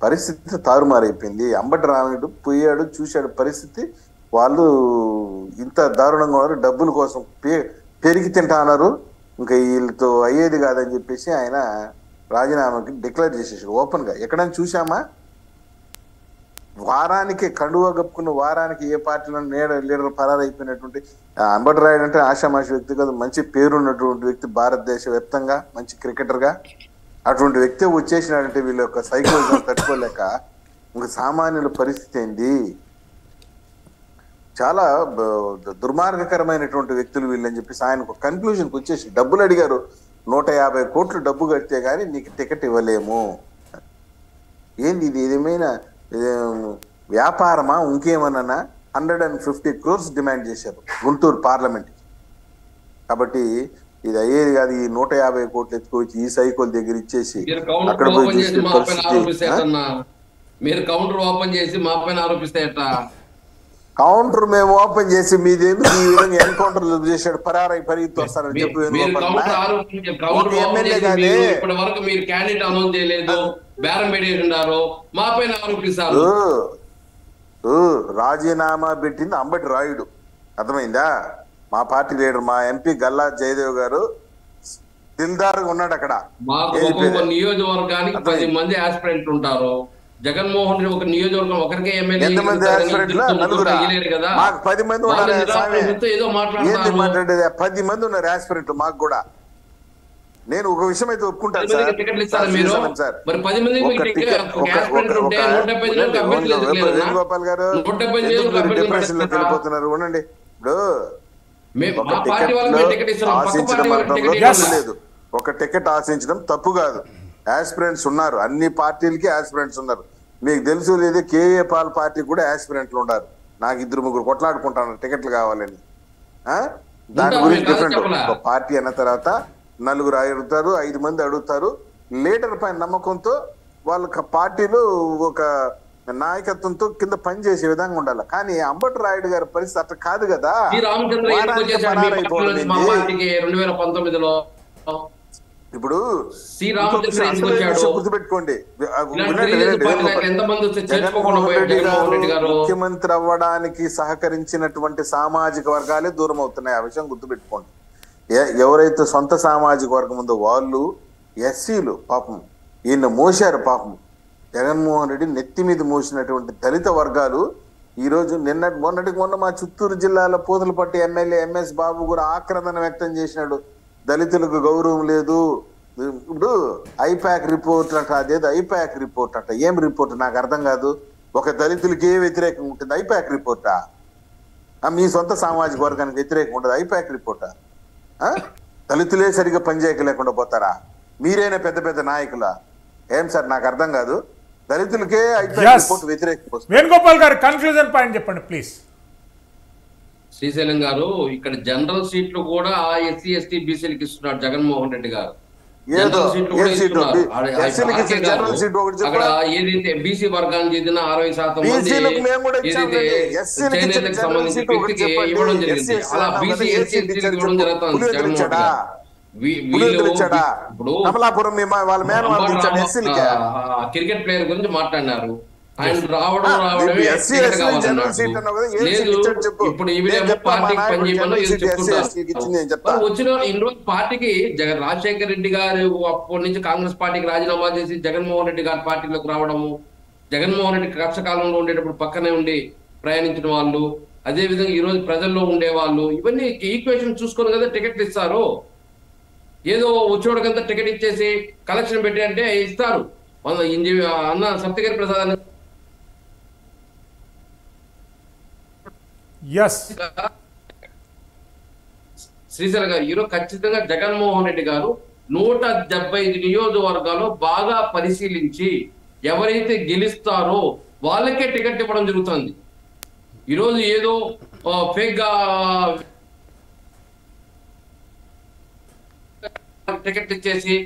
పరిస్థితి తారుమారైపోయింది. అంబటి రాయుడు పోయాడు, చూశాడు పరిస్థితి. వాళ్ళు ఇంత దారుణంగా ఉన్నారు, డబ్బుల కోసం పెరిగి తింటా అన్నారు. ఇంకా వీళ్ళతో అయ్యేది కాదని చెప్పేసి ఆయన రాజీనామాకి డిక్లేర్ చేసేసాడు ఓపెన్గా. ఎక్కడైనా చూసామా? వారానికి కండువా కప్పుకున్న వారానికి ఏ పార్టీలో లీడర్ పరారైపోయినటువంటి అంబటి రాయుడు అంటే ఆషామాషి వ్యక్తి కాదు, మంచి పేరున్నటువంటి వ్యక్తి, భారతదేశ వ్యాప్తంగా మంచి క్రికెటర్గా. అటువంటి వ్యక్తి వచ్చేసినాడంటే వీళ్ళ యొక్క సైకోలజీ తట్టుకోలేక ఇంకా సామాన్యుల పరిస్థితి ఏంది? చాలా దుర్మార్గకరమైనటువంటి వ్యక్తులు వీళ్ళని చెప్పేసి ఆయన ఒక కన్క్లూజన్కి వచ్చేసి డబ్బులు అడిగారు. 150 కోట్లు డబ్బు కడితే కానీ నీకు టికెట్ ఇవ్వలేము. ఏంది ఇది? ఏదేమైనా వ్యాపారమా ఇంకేమన్నా? 150 crores డిమాండ్ చేశారు గుంటూరు పార్లమెంట్. కాబట్టి ఇది అయ్యేది కాదు. ఈ 150 కోట్లు ఎత్తుకొచ్చి ఈ సైకోల్ దగ్గర ఇచ్చేసి అక్కడ పోయి చూసే పరిస్థితి. మీరు కౌంటర్ ఓపెన్ చేసి మా పైన ఆరోపిస్తే కౌంటర్ మేము ఓపెన్ చేసి మీదేందు ఈ విధంగా ఎన్కౌంటర్ చేశాడు, పరిగెత్తి వస్తారని చెప్పి ఎమ్మెల్యే గానే ఇప్పటి వరకు మీరు క్యాండిడేట్ అనౌన్స్ చేయలేదు, బేరం పెట్టేస్తున్నారు, మా పైన ఆరోపిస్తారు. రాజీనామా పెట్టింది అంబటి రాయుడు, అర్థమైందా? మా పార్టీ లీడర్, మా ఎంపీ గల్లా జయదేవ్ గారు దిల్దారుగా ఉన్నాడు అక్కడ. మాకు నియోజకవర్గానికి 10 మంది ఆస్పిరెంట్ ఉంటారు. జగన్మోహన్ రెడ్డి ఒక నియోజకవర్గం ఒకరికే ఎమ్మెల్యే ఎంతమంది ఆస్పిరెంట్లు? నలుగురా? కదా మాకు 10 మంది ఉన్నారు స్వామి. ఏదో ఏంది మాట్లాడతారు. మాట్లాడేది? 10 మంది ఉన్నారు ఆస్పిరెంట్లు మాకు కూడా. నేను ఒక విషయం అయితే ఒప్పుకుంటాను సార్. టికెట్లు ఇస్తారా మీరు? సార్ మరి 10 మంది వేణుగోపాల్ గారు డిప్రెషన్ లోకి వెళ్ళిపోతున్నారు. ఉండండి. ఇప్పుడు ఒక టికెట్ ఆశించడం తప్పు లేదు. ఒక టికెట్ ఆశించడం తప్పు కాదు. ఆస్పిరెంట్స్ ఉన్నారు, అన్ని పార్టీలకి ఆస్పిరెంట్స్ ఉన్నారు. మీకు తెలుసు లేదు, కేఏ పాల్ పార్టీ కూడా ఆస్పిరెంట్లు ఉన్నారు. నాకు 2-3 కొట్లాడుకుంటాను టికెట్లు కావాలని. దాని గురించి డిఫరెంట్. ఒక పార్టీ అన్న తర్వాత 4 అడుగుతారు, 5 మంది అడుగుతారు. లీడర్ పైన నమ్మకంతో వాళ్ళ పార్టీలు ఒక నాయకత్వంతో కింద పనిచేసే విధంగా ఉండాలి. కానీ అంబటి రాయుడు గారి పరిస్థితి అట్లా కాదు కదా. ఇప్పుడు గుర్తుపెట్టుకోండి, ముఖ్యమంత్రి అవ్వడానికి సహకరించినటువంటి సామాజిక వర్గాలే దూరం అవుతున్నాయి. ఆ విషయం గుర్తుపెట్టుకోండి. ఎవరైతే సొంత సామాజిక వర్గం ఉందో వాళ్ళు ఎస్సీలు పాపం ఈయన మోసారు. పాపం జగన్మోహన్ రెడ్డి నెత్తి మీద మోసినటువంటి దళిత వర్గాలు ఈరోజు మొన్నటికి మొన్న మా చిత్తూరు జిల్లాలో పూతలపట్టు ఎమ్మెల్యే ఎంఎస్ బాబు కూడా ఆక్రందన వ్యక్తం చేసినాడు. దళితులకు గౌరవం లేదు. ఇప్పుడు ఐపాక్ రిపోర్ట్ అట, అదేదో ఐపాక్ రిపోర్ట్ అట. ఏం రిపోర్ట్ నాకు అర్థం కాదు. ఒక దళితులకి ఏ వ్యతిరేకంగా ఉంటుంది? ఐపాక్ రిపోర్టా? మీ సొంత సామాజిక వర్గానికి వ్యతిరేకంగా ఉంటుంది ఐపాక్ రిపోర్టా? దళితులే సరిగ్గా పనిచేయక లేకుండా పోతారా? మీరైనా పెద్ద పెద్ద నాయకులా? ఏం సార్ నాకు అర్థం కాదు. దళితులకే ఐపాక్ రిపోర్ట్ వ్యతిరేకం. వేణుగోపాల్ గారు కన్ఫ్యూజన్ పాయింట్ చెప్పండి ప్లీజ్. శ్రీశైలం గారు, ఇక్కడ జనరల్ సీట్లు కూడా ఎస్సీ ఎస్టీ బీసీలకు ఇస్తున్నాడు జగన్మోహన్ రెడ్డి గారు. అక్కడ ఏదైతే బీసీ వర్గానికి చెందిన 60% మంది చేనేతకు సంబంధించిన వ్యక్తికి ఇవ్వడం జరిగింది. అలా బీసీ ఎస్సీ ఎస్టీలకు ఇవ్వడం జరుగుతుంది జగన్మోహన్ గారు. క్రికెట్ ప్లేయర్ గురించి మాట్లాడినారు. ఆయన రావడమే లేదు. ఇప్పుడు ఈవిడేమో పార్టీకి పనిచేయమని చెప్తుంటారు. వచ్చిన ఇన్ని రోజు పార్టీకి రాజశేఖర రెడ్డి గారు అప్పటి నుంచి కాంగ్రెస్ పార్టీకి రాజీనామా చేసి జగన్మోహన్ రెడ్డి గారి పార్టీలోకి రావడము, జగన్మోహన్ రెడ్డి కష్టకాలంలో ఉండేటప్పుడు పక్కనే ఉండి ప్రయాణించిన వాళ్ళు, అదే విధంగా ఈ రోజు ప్రజల్లో ఉండే వాళ్ళు, ఇవన్నీ ఈక్వేషన్ చూసుకొని కదా టికెట్లు ఇస్తారు. ఏదో వచ్చేవాడికంతా టికెట్ ఇచ్చేసి కలెక్షన్ పెట్టి అంటే ఇస్తారు. అన్న సప్తగిరి ప్రసాద్ అని శ్రీశైలం గారు ఈరోజు ఖచ్చితంగా జగన్మోహన్ రెడ్డి గారు 175 నియోజకవర్గాల్లో బాగా పరిశీలించి ఎవరైతే గెలుస్తారో వాళ్ళకే టికెట్ ఇవ్వడం జరుగుతుంది. ఈరోజు ఏదో ఫేక్ గా టికెట్ ఇచ్చేసి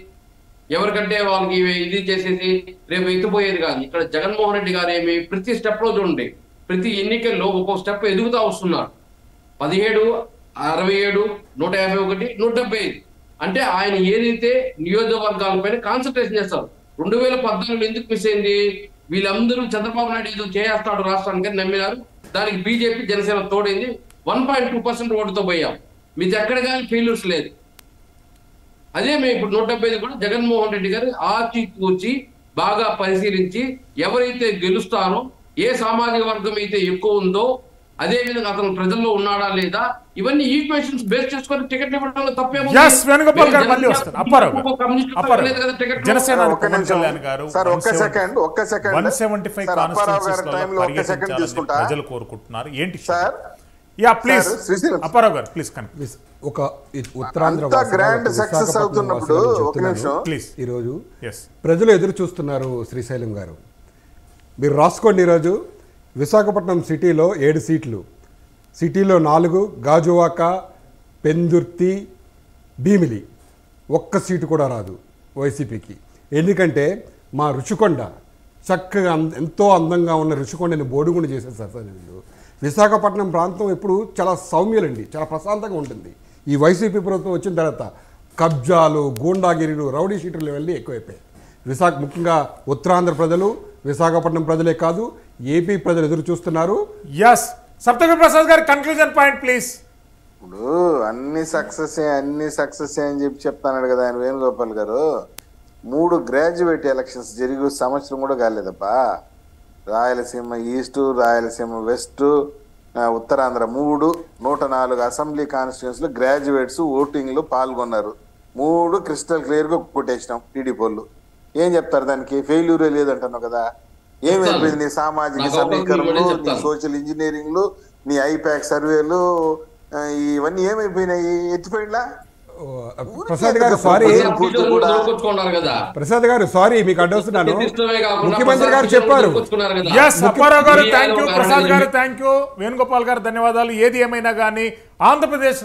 ఎవరికంటే వాళ్ళకి ఇది చేసేసి రేపు ఎత్తిపోయేది కాదు. ఇక్కడ జగన్మోహన్ రెడ్డి గారు ఏమి ప్రతి స్టెప్ లో చూడండి, ప్రతి ఎన్నికల్లో ఒక్కొక్క స్టెప్ ఎదుగుతా వస్తున్నారు. 17, 67, 151, 175 అంటే ఆయన ఏదైతే నియోజకవర్గాలపైన కాన్సన్ట్రేషన్ చేస్తారు. 2014 ఎందుకు మిస్ అయింది? వీళ్ళందరూ చంద్రబాబు నాయుడు ఏదో చేస్తాడు రాష్ట్రానికి నమ్మినారు. దానికి బీజేపీ జనసేన తోడైంది. 1.2% ఓటుతో పోయాం. మీది ఎక్కడ కానీ ఫెయిల్యూర్స్ లేదు. అదే మేము ఇప్పుడు 175 కూడా జగన్మోహన్ రెడ్డి గారు ఆచితూచి బాగా పరిశీలించి ఎవరైతే గెలుస్తారో, ఏ సామాజిక వర్గం అయితే ఎక్కువ ఉందో, అదే విధంగా అతను ప్రజల్లో ఉన్నాడా లేదా, ఇవన్నీ ఈక్వేషన్స్ బేస్ చేసుకొని టికెట్ ఇవ్వడంలో తప్పేమో. ప్రజలు కోరుకుంటున్నారు ఏంటి సార్? యా ప్లీజ్ అప్పారావు గారు ప్లీజ్ కనెక్ట్. ఒక ఉత్తరాంధ్ర గ్రాండ్ సక్సెస్ అవుతున్నప్పుడు ఒక నిమిషం ప్లీజ్. ఈరోజు ప్రజలు ఎదురు చూస్తున్నారు. శ్రీశైలం గారు మీరు రాసుకోండి. ఈరోజు విశాఖపట్నం సిటీలో 7 సీట్లు, సిటీలో 4, గాజువాక, పెందుర్తి, భీమిలి, ఒక్క సీటు కూడా రాదు వైసీపీకి. ఎందుకంటే మా రుషికొండ చక్కగా ఎంతో అందంగా ఉన్న రుషికొండని బోడుగుండు చేసేసారు సార్. విశాఖపట్నం ప్రాంతం ఎప్పుడు చాలా సౌమ్యులండి, చాలా ప్రశాంతంగా ఉంటుంది. ఈ వైసీపీ ప్రభుత్వం వచ్చిన తర్వాత కబ్జాలు, గూండాగిరీలు, రౌడీ షీటర్లు వెళ్ళి ఎక్కువైపోయాయి. ముఖ్యంగా ఉత్తరాంధ్ర ప్రజలు, విశాఖపట్నం ప్రజలే కాదు ఏపీ ప్రజలు ఎదురు చూస్తున్నారు. సప్తగిరి ప్రసాద్ గారు కన్క్లూజన్ పాయింట్ ప్లీజ్. ఇప్పుడు అన్ని సక్సెస్ అని చెప్పి చెప్తాడు కదా ఆయన వేణుగోపాల్ గారు. 3 గ్రాడ్యుయేట్ ఎలక్షన్స్ జరిగి సంవత్సరం కూడా కాలేదబ్బా. Rayalaseema east, Rayalaseema west, Uttarandhra 104 assembly కాన్స్టిట్యూన్సీలో గ్రాడ్యుయేట్స్ ఓటింగ్లో పాల్గొన్నారు. 3 క్రిస్టల్ క్లియర్గా కొట్టేసినాం టీడీపీ వాళ్ళు. ఏం చెప్తారు దానికి? ఫెయిల్యూరే లేదంటున్నావు కదా. ఏమైపోయింది నీ సామాజిక సమీకరణలు, నీ సోషల్ ఇంజనీరింగ్లు, నీ ఐపాక్ సర్వేలు, ఇవన్నీ ఏమైపోయినాయి? ఎత్తిపోయిందా? ప్రసాద్ గారు సారీ, ప్రసాద్ గారు సారీ మీకు అడ్డొస్తున్నాను. ముఖ్యమంత్రి గారు చెప్పారు. అప్పారావు గారు థ్యాంక్ యూ, ప్రసాద్ గారు థ్యాంక్ యూ, వేణుగోపాల్ గారు ధన్యవాదాలు. ఏది ఏమైనా కానీ ఆంధ్రప్రదేశ్